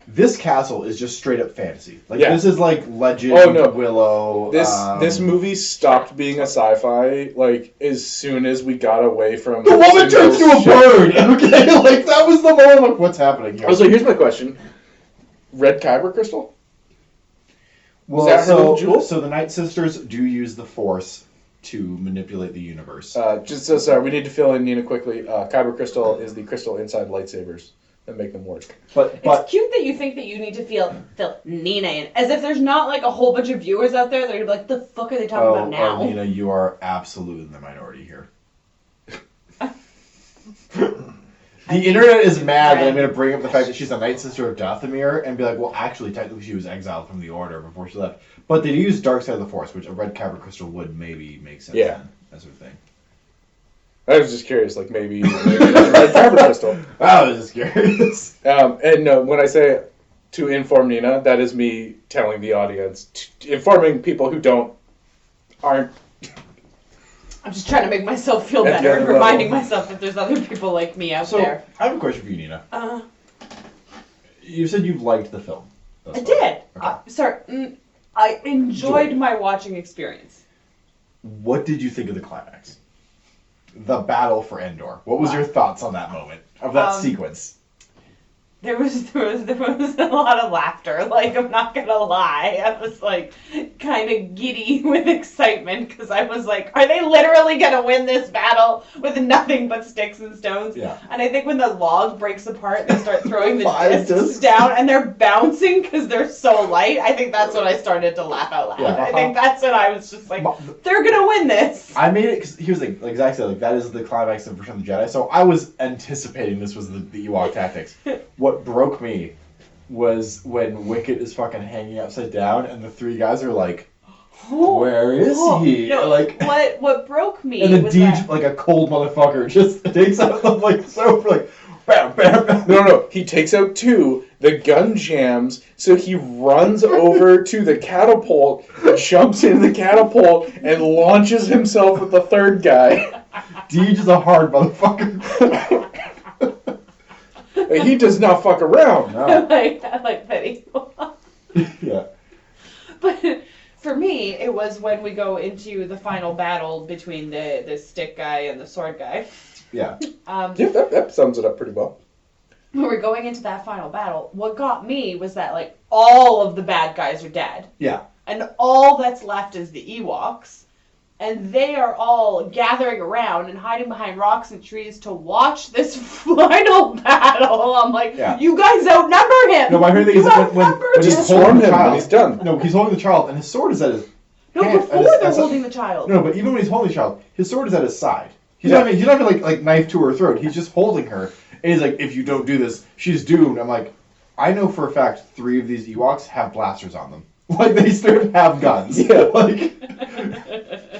this castle is just straight up fantasy. Like this is like Legend. Oh no, Willow. This movie stopped being a sci-fi like as soon as we got away from the woman turns into a bird. Okay, like that was the moment. Like, what's happening here? I was like, here's my question: Red Kyber crystal? Well, is that her jewel? So the Night Sisters do use the Force to manipulate the universe. Just so sorry, we need to fill in Nina quickly. Kyber crystal is the crystal inside lightsabers that make them work. But it's cute that you think that you need to fill Nina in, as if there's not like a whole bunch of viewers out there that are gonna be like, the fuck are they talking about now? Nina, you are absolutely in the minority here. The internet is mad that I'm going to bring up the fact that she's a Night Sister of Dathomir and be like, well, actually, technically she was exiled from the Order before she left. But they do use Dark Side of the Force, which a red Kyber crystal would maybe make sense in, that sort of thing. I was just curious, like maybe that's a red kyber crystal. I was just curious. And no, when I say to inform Nina, that is me telling the audience, informing people who aren't. I'm just trying to make myself feel At the better other and reminding level. myself that there's other people like me out So, there. I have a question for you, Nina. Uh, You said you liked the film. I did. Okay. I enjoyed my watching experience. What did you think of the climax? The battle for Endor. What was your thoughts on that moment of that sequence? There was a lot of laughter. Like, I'm not gonna lie, I was like kind of giddy with excitement because I was like, are they literally gonna win this battle with nothing but sticks and stones? Yeah. And I think when the log breaks apart, they start throwing the Five discs discs. down and they're bouncing because they're so light. I think that's when I started to laugh out loud. Yeah. I think that's when I was just like, they're gonna win this. I made it because here's the thing, like Zach said, like that is the climax of Return of the Jedi. So I was anticipating this was the Ewok tactics. What broke me was when Wicket is fucking hanging upside down and the three guys are like, where is he? No, Like, what broke me and the was Deej, that like a cold motherfucker, just takes out them like so like bam, bam, bam. No. He takes out two. The gun jams, so he runs over to the catapult, jumps in the catapult, and launches himself with the third guy. Deej is a hard motherfucker. He does not fuck around. No. I like Betty. Yeah. But for me, it was when we go into the final battle between the stick guy and the sword guy. Yeah. Yeah, that sums it up pretty well. When we're going into that final battle, what got me was that like all of the bad guys are dead, Yeah. and all that's left is the Ewoks, and they are all gathering around and hiding behind rocks and trees to watch this final battle. I'm like, Yeah. you guys outnumber him. No, my favorite thing You is when outnumber he's Just him. swarm holding the him when child. he's done. No, he's holding the child and his sword is at his No, hand- before at his- they're at- holding the child. No, but even when he's holding the child, his sword is at his side. He's Yeah. not even like knife to her throat. He's just holding her. And he's like, if you don't do this, she's doomed. I'm like, I know for a fact 3 of these Ewoks have blasters on them. Like they straight up have guns. Yeah. Like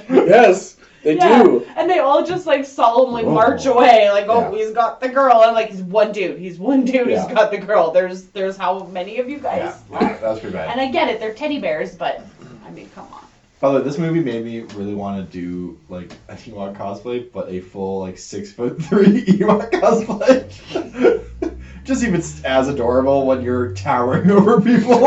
Yes, they do. And they all just like solemnly Oh. march away, like, oh, Yeah. he's got the girl. I'm like, he's one dude. Yeah. He's got the girl. There's how many of you guys? yeah, that was pretty bad. And I get it, they're teddy bears, but I mean, come on. By the way, this movie made me really want to do like an Ewok cosplay, but a full like 6'3" Ewok cosplay. Just even as adorable when you're towering over people.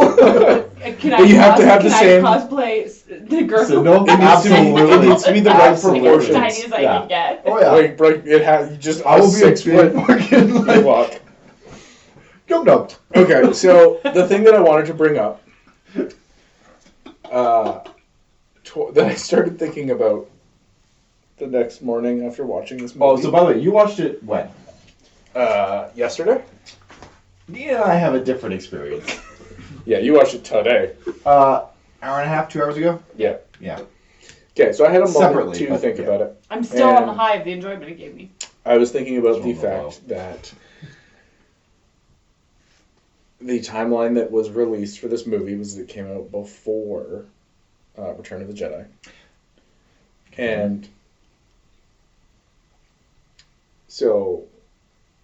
Can But you have to have the same- I cosplay the girl? So no, It needs to be the right Absolutely. Like as proportions. tiny as I Yeah. can get. Oh yeah. Like it has just I a will be a 6 foot big fucking like Ewok. Gum Dum. Okay, so the thing that I wanted to bring up, that I started thinking about the next morning after watching this movie. Oh, so by the way, you watched it when? Yesterday? Nina and I have a different experience. Yeah, you watched it today. Hour and a half, 2 hours ago? Yeah. Yeah. Okay, so I had a moment Separately, to but think yeah. about it. I'm still on the And- high of the enjoyment it gave me. I was thinking about the It's on the fact that the timeline that was released for this movie was that it came out before Return of the Jedi. And so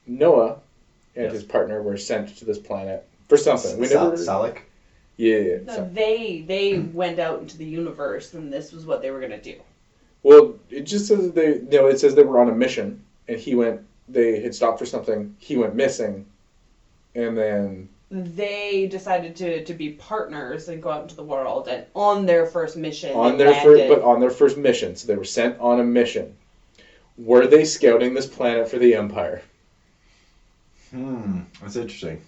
Noah and Yes. his partner were sent to this planet for something. Salik? Yeah. No, so- they went out into the universe, and this was what they were gonna do. Well, it just says that it says they were on a mission, and they had stopped for something, he went missing, and then They decided to be partners and go out into the world, and on their first mission, on they their first mission, so they were sent on a mission. Were they scouting this planet for the Empire? That's interesting.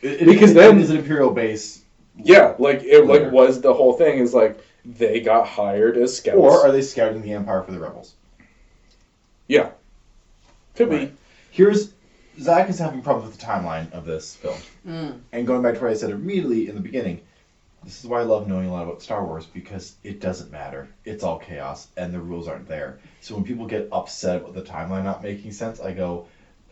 Because then- it's an Imperial base. Yeah, like Later. was the whole thing is like they got hired as scouts. Or are they scouting the Empire for the Rebels? Yeah, could Right. be. Zach is having problems with the timeline of this film. And going back to what I said immediately in the beginning, this is why I love knowing a lot about Star Wars, because it doesn't matter. It's all chaos, and the rules aren't there. So when people get upset about the timeline not making sense, I go,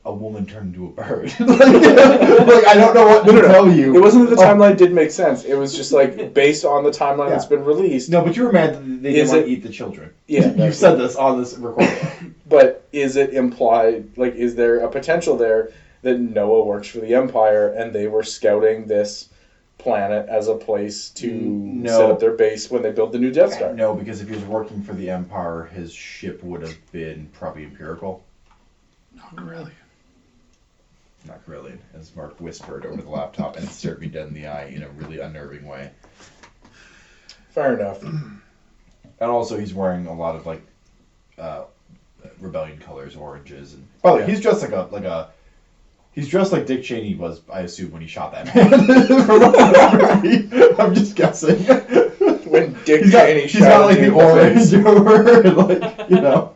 a woman turned into a bird. like, I don't know what to tell you. It wasn't that the timeline didn't make sense. It was just like based on the timeline that's been released. No, but you were mad that they didn't want to eat the children. Yeah, you said this on this recording. But is it implied? Like, is there a potential there that Noah works for the Empire and they were scouting this planet as a place to set up their base when they build the new Death Star? No, because if he was working for the Empire, his ship would have been probably Empirical. Not really. Not really, as Mark whispered over the laptop and stared me dead in the eye in a really unnerving way. Fair enough. And also, he's wearing a lot of like rebellion colors, oranges, and by the way, he's dressed he's dressed like Dick Cheney was, I assume, when he shot that man. From the movie. I'm just guessing. When Dick Cheney shot he's got like the orange over, and, like,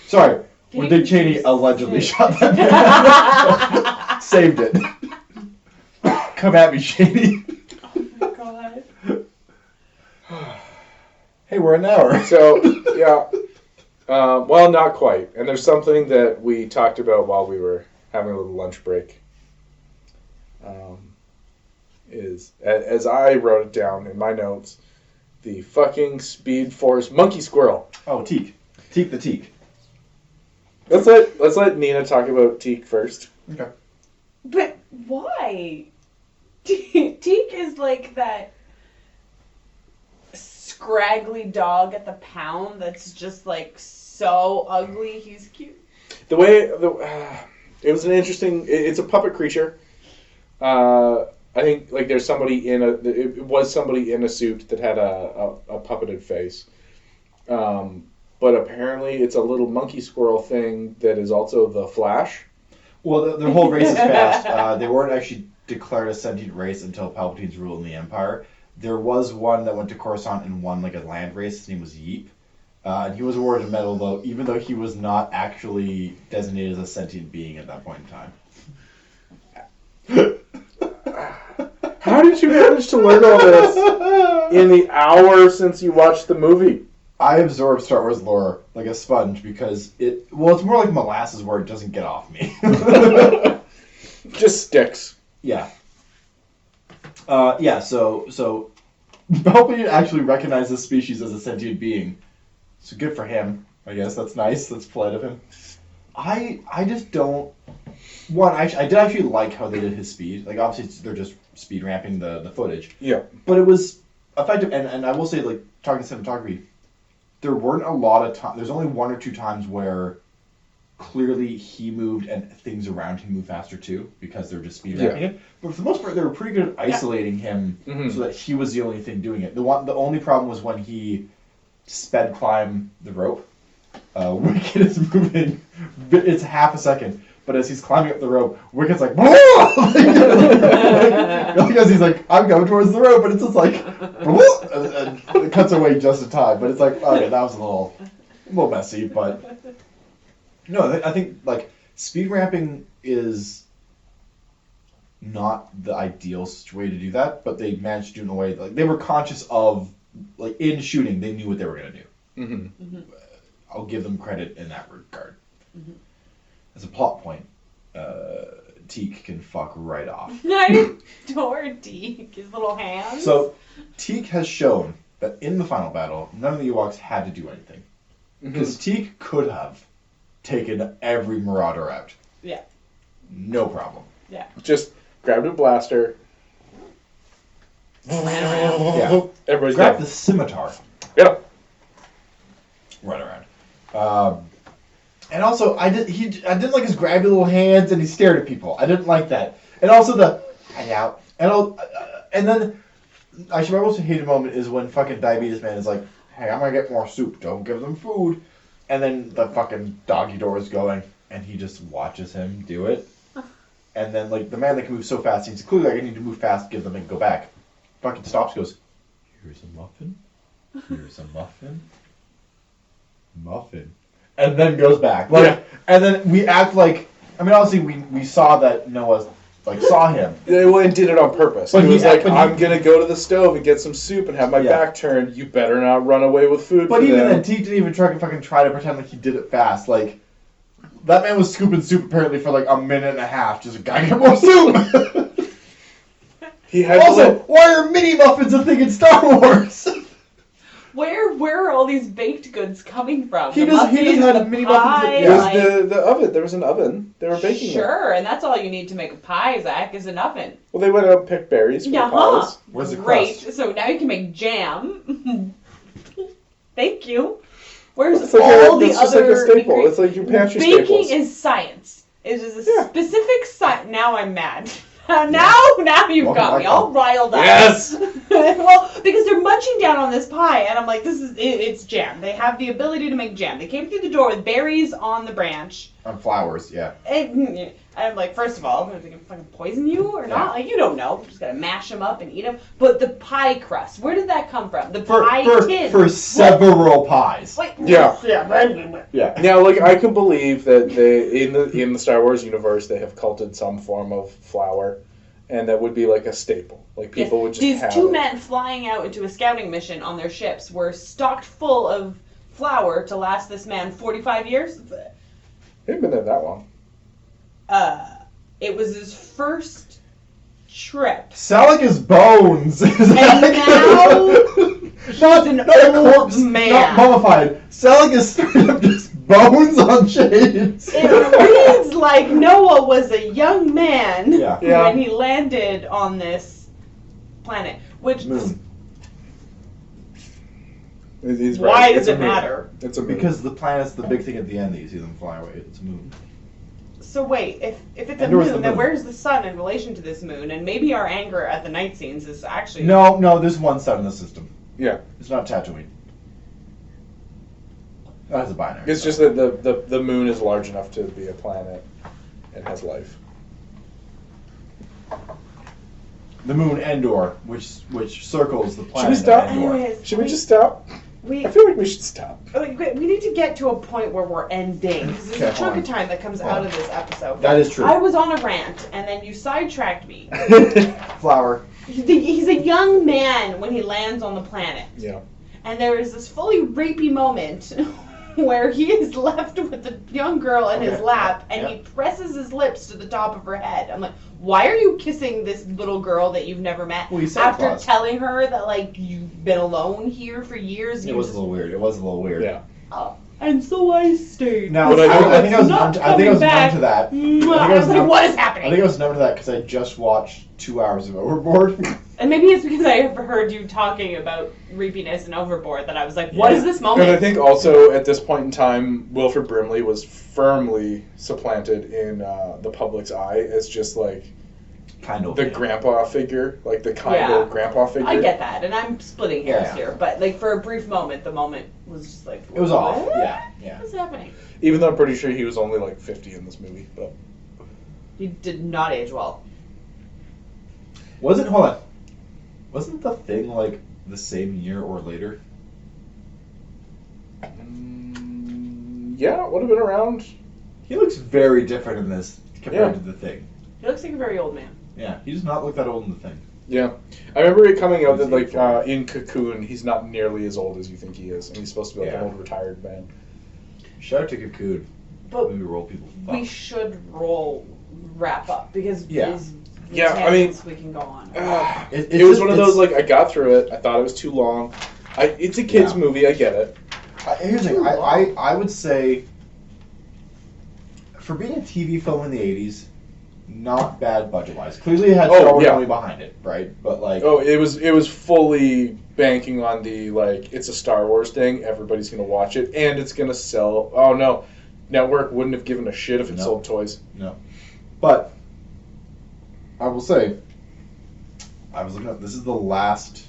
Sorry, when Dick Cheney allegedly shot that man. Saved it. Come at me, Cheney. Oh my god. Hey, we're an hour. So, yeah. Well, not quite. And there's something that we talked about while we were having a little lunch break. Is, as I wrote it down in my notes, the fucking Speed Force monkey squirrel. Oh, Teek. Teek the Teek. Let's let Nina talk about Teek first. Okay. But why? Teek is like that scraggly dog at the pound that's just like so ugly. He's cute. The way it was an interesting. It's a puppet creature. I think like there's somebody it was somebody in a suit that had a puppeted face. But apparently it's a little monkey squirrel thing that is also the Flash. Well, their whole race is fast. They weren't actually declared a sentient race until Palpatine's rule in the Empire. There was one that went to Coruscant and won like a land race. His name was Yeep. And he was awarded a medal, though, even though he was not actually designated as a sentient being at that point in time. How did you manage to learn all this in the hour since you watched the movie? I absorb Star Wars lore like a sponge because it's more like molasses where it doesn't get off me. Just sticks. Yeah. So Palpatine actually recognized this species as a sentient being. So good for him, I guess. That's nice. That's polite of him. I just don't... I did actually like how they did his speed. Like, obviously, they're just speed ramping the footage. Yeah. But it was effective, and I will say, like, talking cinematography, there weren't a lot of times... There's only one or two times where clearly he moved and things around him moved faster, too, because they're just speed ramping it. But for the most part, they were pretty good at isolating him so that he was the only thing doing it. The only problem was when he sped climb the rope. Wicket is moving. It's half a second. But as he's climbing up the rope, Wicket's like, because he's like, I'm going towards the rope, but it's just like, and it cuts away just in time. But it's like, okay, that was a little messy, but no, I think like speed ramping is not the ideal way to do that, but they managed to do it in a way like they were conscious of, like in shooting, they knew what they were going to do. Mm-hmm. Mm-hmm. I'll give them credit in that regard. Mm-hmm. As a plot point, Teek can fuck right off. I adore Teek, his little hands. So, Teek has shown that in the final battle, none of the Ewoks had to do anything. Because Teek could have taken every Marauder out. Yeah. No problem. Yeah. Just grabbed a blaster. Ran around. Yeah. Everybody's Grab dead. the scimitar. Yeah. Run around. And also, I didn't like his grabby little hands and he stared at people. I didn't like that. And also the hang out. And then I should also hate a moment is when fucking Diabetes Man is like, hey, I'm gonna get more soup. Don't give them food. And then the fucking doggy door is going and he just watches him do it. And then like the man that can move so fast, he's clearly like, I need to move fast, give them and go back. Fucking stops, goes, here's a muffin. Here's a muffin. Muffin. And then goes back. Like, yeah. And then we act like, I mean, obviously we saw that Noah like saw him. They went and did it on purpose. But he was like, I'm going to go to the stove and get some soup and have my back turned. You better not run away with food. But even then, Teek didn't even try to pretend like he did it fast. Like That man was scooping soup apparently for like a minute and a half. Just gotta get more soup. He had Also, why are mini muffins a thing in Star Wars? Where are all these baked goods coming from? He just had mini muffins. It was the oven. There was an oven. They were baking. Sure, and that's all you need to make a pie, Zach, is an oven. Well, they went out and picked berries for pies. Where's the Great. crust? So now you can make jam. Thank you. Where's It's like all the it's just other like a staple. It's like your pantry baking staples. is science. It is a specific science. Now I'm mad. Now you've got me all riled up. Yes. Well, because they're munching down on this pie, and I'm like, it's jam. They have the ability to make jam. They came through the door with berries on the branch. On flowers, yeah. And I'm like, first of all, are they gonna fucking poison you or not? Like, you don't know. You just gotta mash them up and eat them. But the pie crust, where did that come from? The pie tin. For several pies. Wait, Yeah. Yeah. Now, like, I can believe that they in the Star Wars universe they have culted some form of flour, and that would be like a staple. Like people would just These have two it. men flying out into a scouting mission on their ships were stocked full of flour to last this man 45 years. It ain't been there that long. It was his first trip. Salic is bones. And now not an a old corpse, man. not mummified. Salic is straight up just bones on chains. It reads like Noah was a young man Yeah. when he landed on this planet. Which Moon. He's why right. does It's a it moon. matter? It's a moon. Because the planet's the big thing at the end that you see them fly away. It's a moon. So wait, if it's a Endor's moon, the then moon. where's the sun in relation to this moon? And maybe our anger at the night scenes is actually No, there's one sun in the system. Yeah. It's not Tatooine. That's a binary. It's just that the moon is large enough to be a planet and has life. the moon Endor, which circles the planet. Should we stop? of Endor. Anyways, Should we just stop? we I feel like we should stop. we need to get to a point where we're ending because there's a Okay, chunk hold of time that comes Hold out on. of this episode. That is true. I was on a rant and then you sidetracked me. Flower. He's a young man when he lands on the planet. Yeah. And there is this fully rapey moment where he is left with the young girl in his Okay. lap and Yeah. he presses his lips to the top of her head. I'm like, why are you kissing this little girl that you've never met? Well, he's Santa After Claus. telling her that, like, you've been alone here for years. It was a little weird. Yeah. And so I stayed. Now, But I think I was not numb. I think I was coming back. numb to that. Mwah. I I was like, numb- what is I happening? think I was numb to that because I just watched 2 hours of Overboard. And maybe it's because I heard you talking about reapiness and overboard that I was like, what is this moment? And I think also at this point in time, Wilford Brimley was firmly supplanted in the public's eye as just like Kind of. the grandpa figure, like the kind Yeah. of grandpa figure. I get that, and I'm splitting hairs Yeah. here, but like for a brief moment, the moment was just like, It was off. what? Yeah. What's happening? Even though I'm pretty sure he was only like 50 in this movie, but He did not age well. Hold on. Wasn't the thing like the same year or later? yeah, it would have been around. He looks very different in this compared to the thing. He looks like a very old man. Yeah, he does not look that old in the thing. Yeah, I remember it coming out that like in Cocoon, he's not nearly as old as you think he is, and he's supposed to be like an Yeah. old retired man. Shout out to Cocoon. But Movie roll people. we should wrap up because Yeah. Yeah, I mean- we can go on. It was one of those like I got through it. I thought it was too long. It's a kids Yeah. movie. I get it. Here's the thing. I would say, for being a TV film in the 80s, not bad budget-wise. Clearly it had Star Wars money behind it, right? But like... Oh, it was fully banking on the like it's a Star Wars thing. Everybody's gonna watch it, and it's gonna sell. Oh no, network wouldn't have given a shit if it No. sold toys. No. But, I will say, I was looking at, this is the last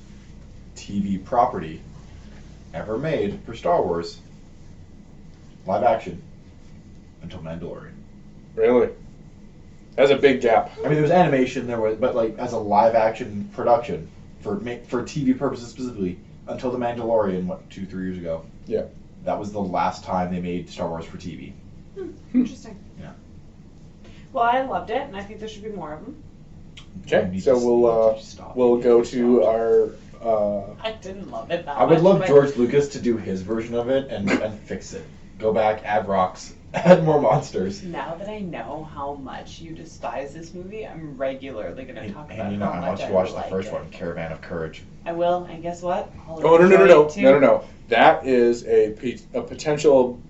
TV property ever made for Star Wars, live action, until Mandalorian. Really, that's a big gap. I mean, there was animation, but like as a live action production for TV purposes specifically, until the Mandalorian, 2-3 years ago. Yeah. That was the last time they made Star Wars for TV. Interesting. Yeah. Well, I loved it, and I think there should be more of them. Okay, so we'll go to our. I didn't love it that I would much, love but- George Lucas to do his version of it and fix it. Go back, add rocks, Add more monsters. Now that I know how much you despise this movie, I'm regularly going to talk about And you know how how much much I you watch like the first it. one, Caravan of Courage. I will, and guess what? I'll Oh, no. enjoy it too. No. That is a potential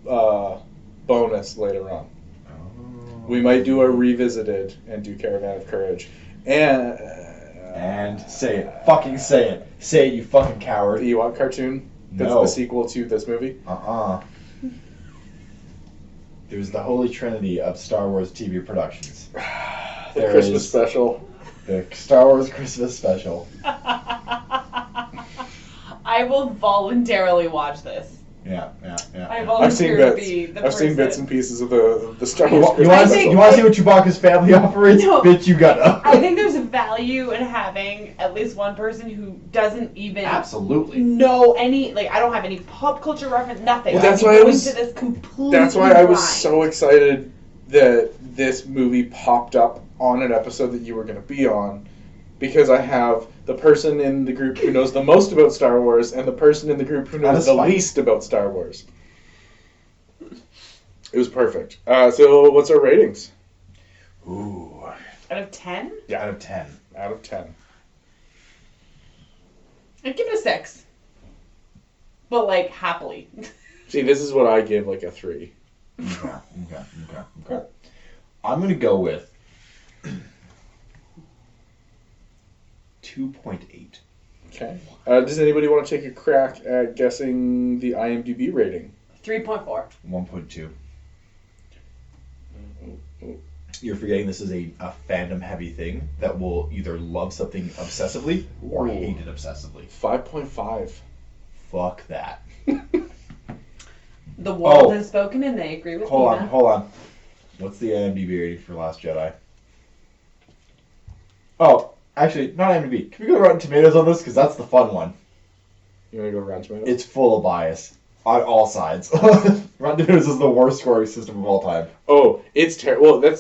bonus later on. Oh. We might do a revisited and do Caravan of Courage. And say it. Fucking say it. Say it, you fucking coward. The Ewok cartoon that's No. the sequel to this movie. There's the holy trinity of Star Wars TV productions. The There Christmas is- special. The Star Wars Christmas special. I will voluntarily watch this. Yeah. I I've seen volunteer to bits. be the I've seen bits person. and pieces of the Star You, Wars wa- you Christmas want to I see? think- You want to see what Chewbacca's family operates? No. Bitch, you gotta. I think there's a value in having at least one person who doesn't even Absolutely. know any, like, I don't have any pop culture reference, nothing. Well, that's I'm why I going was- to this completely That's why I was blind. so excited that this movie popped up on an episode that you were going to be on, because I have the person in the group who knows the most about Star Wars and the person in the group who That knows is the fine. least about Star Wars. It was perfect. So what's our ratings? Ooh. Out of 10? Out of 10. Out of 10. I'd give it a 6. But, like, happily. See, this is what I give like a 3. Okay. I'm gonna go with 2.8. Okay. Does anybody want to take a crack at guessing the IMDb rating? 3.4. 1.2. You're forgetting this is a fandom heavy thing that will either love something obsessively or Ooh. hate it obsessively. 5.5. Fuck that. The world Oh. has spoken and they agree with Hold Nina. on. What's the IMDb rating for Last Jedi? Oh, actually, not IMDb. Can we go to Rotten Tomatoes on this? Because that's the fun one. You want to go Rotten Tomatoes? It's full of bias on all sides. Rotten Tomatoes is the worst scoring system of all time. Oh, it's terrible. Well,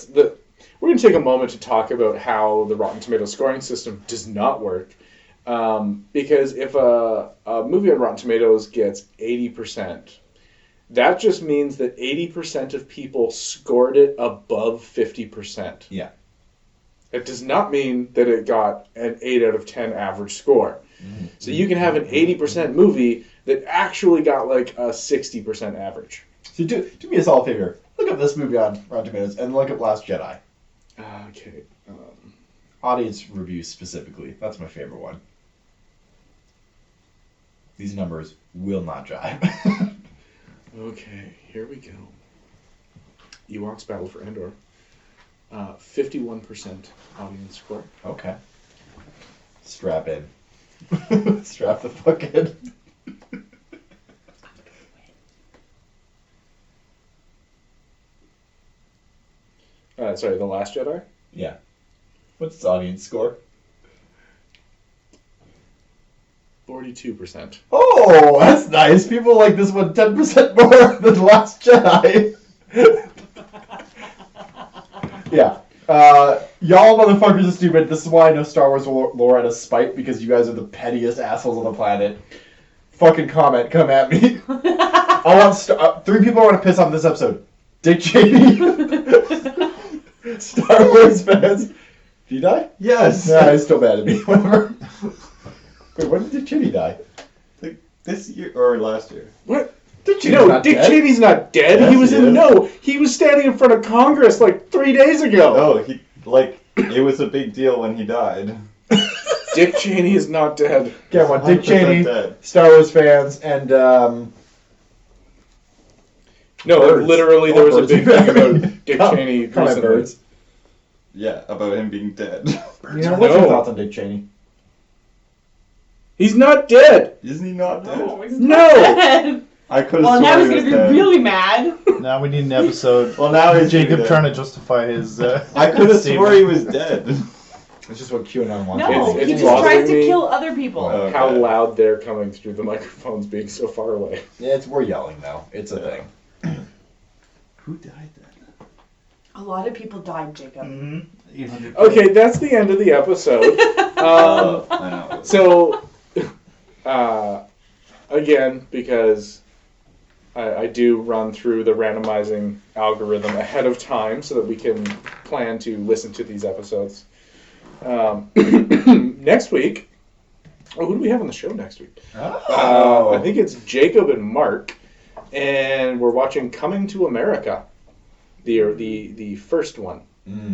we're going to take a moment to talk about how the Rotten Tomatoes scoring system does not work. Because if a movie on Rotten Tomatoes gets 80%, that just means that 80% of people scored it above 50%. Yeah. It does not mean that it got an 8 out of 10 average score. Mm-hmm. So you can have an 80% movie that actually got like a 60% average. So do me a solid favor. Look up this movie on Rotten Tomatoes and look up Last Jedi. Okay. Audience reviews specifically. That's my favorite one. These numbers will not jive. Okay, here we go. Ewoks Battle for Endor. 51% audience score. Okay. Strap in. Strap the fuck in. Sorry, The Last Jedi? Yeah. What's its audience score? 42%. Oh, that's nice. People like this one 10% more than The Last Jedi. Yeah. Y'all motherfuckers are stupid. This is why I know Star Wars lore at a spite, because you guys are the pettiest assholes on the planet. Fucking comment. Come at me. I want 3 people I want to piss off in this episode. Dick Cheney. Star Wars fans. Did he die? Yes. Nah, he's still mad at me. Whatever. Wait, when did Dick Cheney die? Like this year or last year? What? Dick You know, not Dick dead. Cheney's not dead. Yes, he was he in is. no. He was standing in front of Congress like 3 days ago. Oh, it was a big deal when he died. Dick Cheney is not dead. Okay, I want Dick 100% Cheney, dead. Star Wars fans, and No, Birds. literally there was a Birds. big thing about Dick Cheney comment recently. birds. Yeah, about him being dead. You know, what's your No. thoughts on Dick Cheney? He's not dead. Isn't he not dead? No, he's No. not dead. I could have Well, now sworn he's he gonna was be dead. really mad. Now we need an episode. Well, now he's Jacob dead. trying to justify his. I could have sworn he was dead. It's just what QAnon wants. No, It's he just bothering tries to me. kill other people. Oh. Okay. How loud they're coming through the microphones being so far away. Yeah, we're yelling though. It's a Yeah. thing. Who died then? A lot of people died, Jacob. Mm-hmm. 800. Okay, that's the end of the episode. I know. So, again, because I do run through the randomizing algorithm ahead of time so that we can plan to listen to these episodes. Next week, who do we have on the show next week? I think it's Jacob and Mark, and we're watching Coming to America, the first one,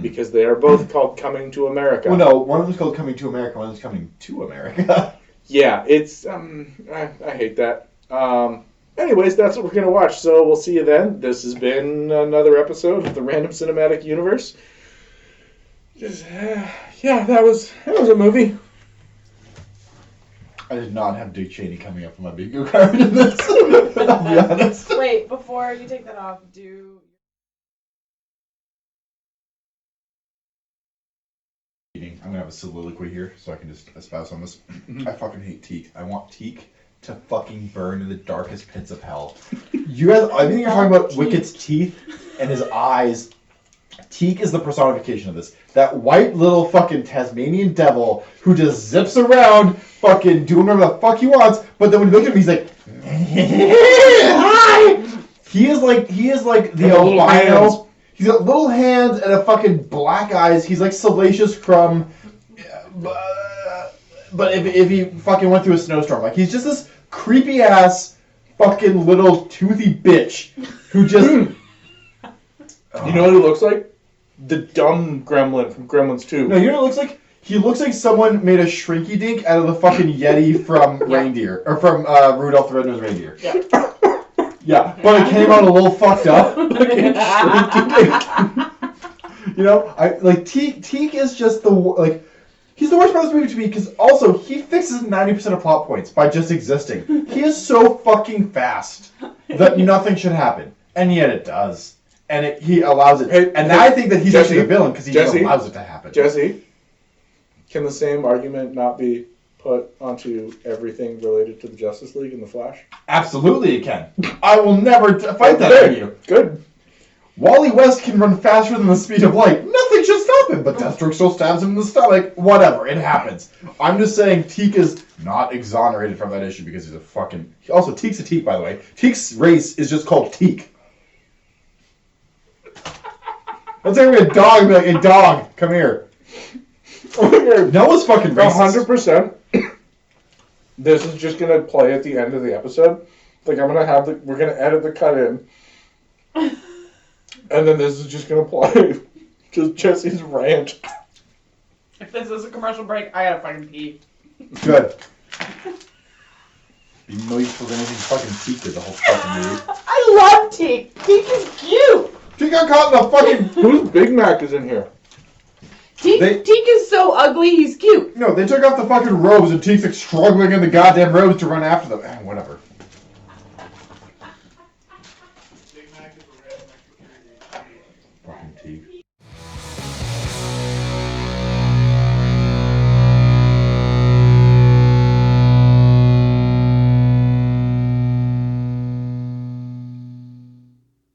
because they are both called Coming to America. Well, no, one of them's called Coming to America, one of them's Coming to America. Yeah, it's I hate that. Anyways, that's what we're gonna watch. So we'll see you then. This has been another episode of the Random Cinematic Universe. Just yeah, that was a movie. I did not have Dick Cheney coming up on my bingo card in this. I'll be honest. Wait, before you take that off, I'm gonna have a soliloquy here so I can just espouse on this. I fucking hate Teek. I want Teek to fucking burn in the darkest pits of hell. You guys, I think you're talking about Wicked's teeth and his eyes. Teek is the personification of this. That white little fucking Tasmanian devil who just zips around fucking doing whatever the fuck he wants, but then when you look at him, he's like, hi! He is like the albino. He's got little hands and a fucking black eyes. He's like Salacious Crumb. But if he fucking went through a snowstorm. Like, he's just this creepy ass fucking little toothy bitch who just... You know what he looks like? The dumb gremlin from Gremlins 2. No, you know what it looks like? He looks like someone made a shrinky dink out of the fucking Yeti from Reindeer. Or from Rudolph the Red-Nosed Reindeer. Yeah. Yeah, but it came out a little fucked up. Like, it's shrinky dink. You know, Teek is just he's the worst part of this movie to me because also he fixes 90% of plot points by just existing. He is so fucking fast that nothing should happen, and yet it does, and he allows it. I think that he's actually a villain because he just allows it to happen. Jesse, can the same argument not be put onto everything related to the Justice League and the Flash? Absolutely, it can. I will never fight that for you. Good. Wally West can run faster than the speed of light. Nothing should stop him, but Deathstroke still stabs him in the stomach. Whatever, it happens. I'm just saying Teek is not exonerated from that issue because he's a fucking... Also, Teek's a Teek, by the way. Teek's race is just called Teek. That's like a dog and be like, hey, dog, come here. Noah's fucking racist. 100%. This is just going to play at the end of the episode. Like, we're going to edit the cut in. And then this is just going to play just Jesse's rant. If this is a commercial break, I gotta fucking pee. Good. You know you're supposed to anything fucking Teek did the whole fucking movie. I love Teek. Teek is cute. Teek got caught in the fucking... Whose Big Mac is in here? Teek is so ugly, he's cute. No, they took off the fucking robes and Teek's like struggling in the goddamn robes to run after them. Whatever.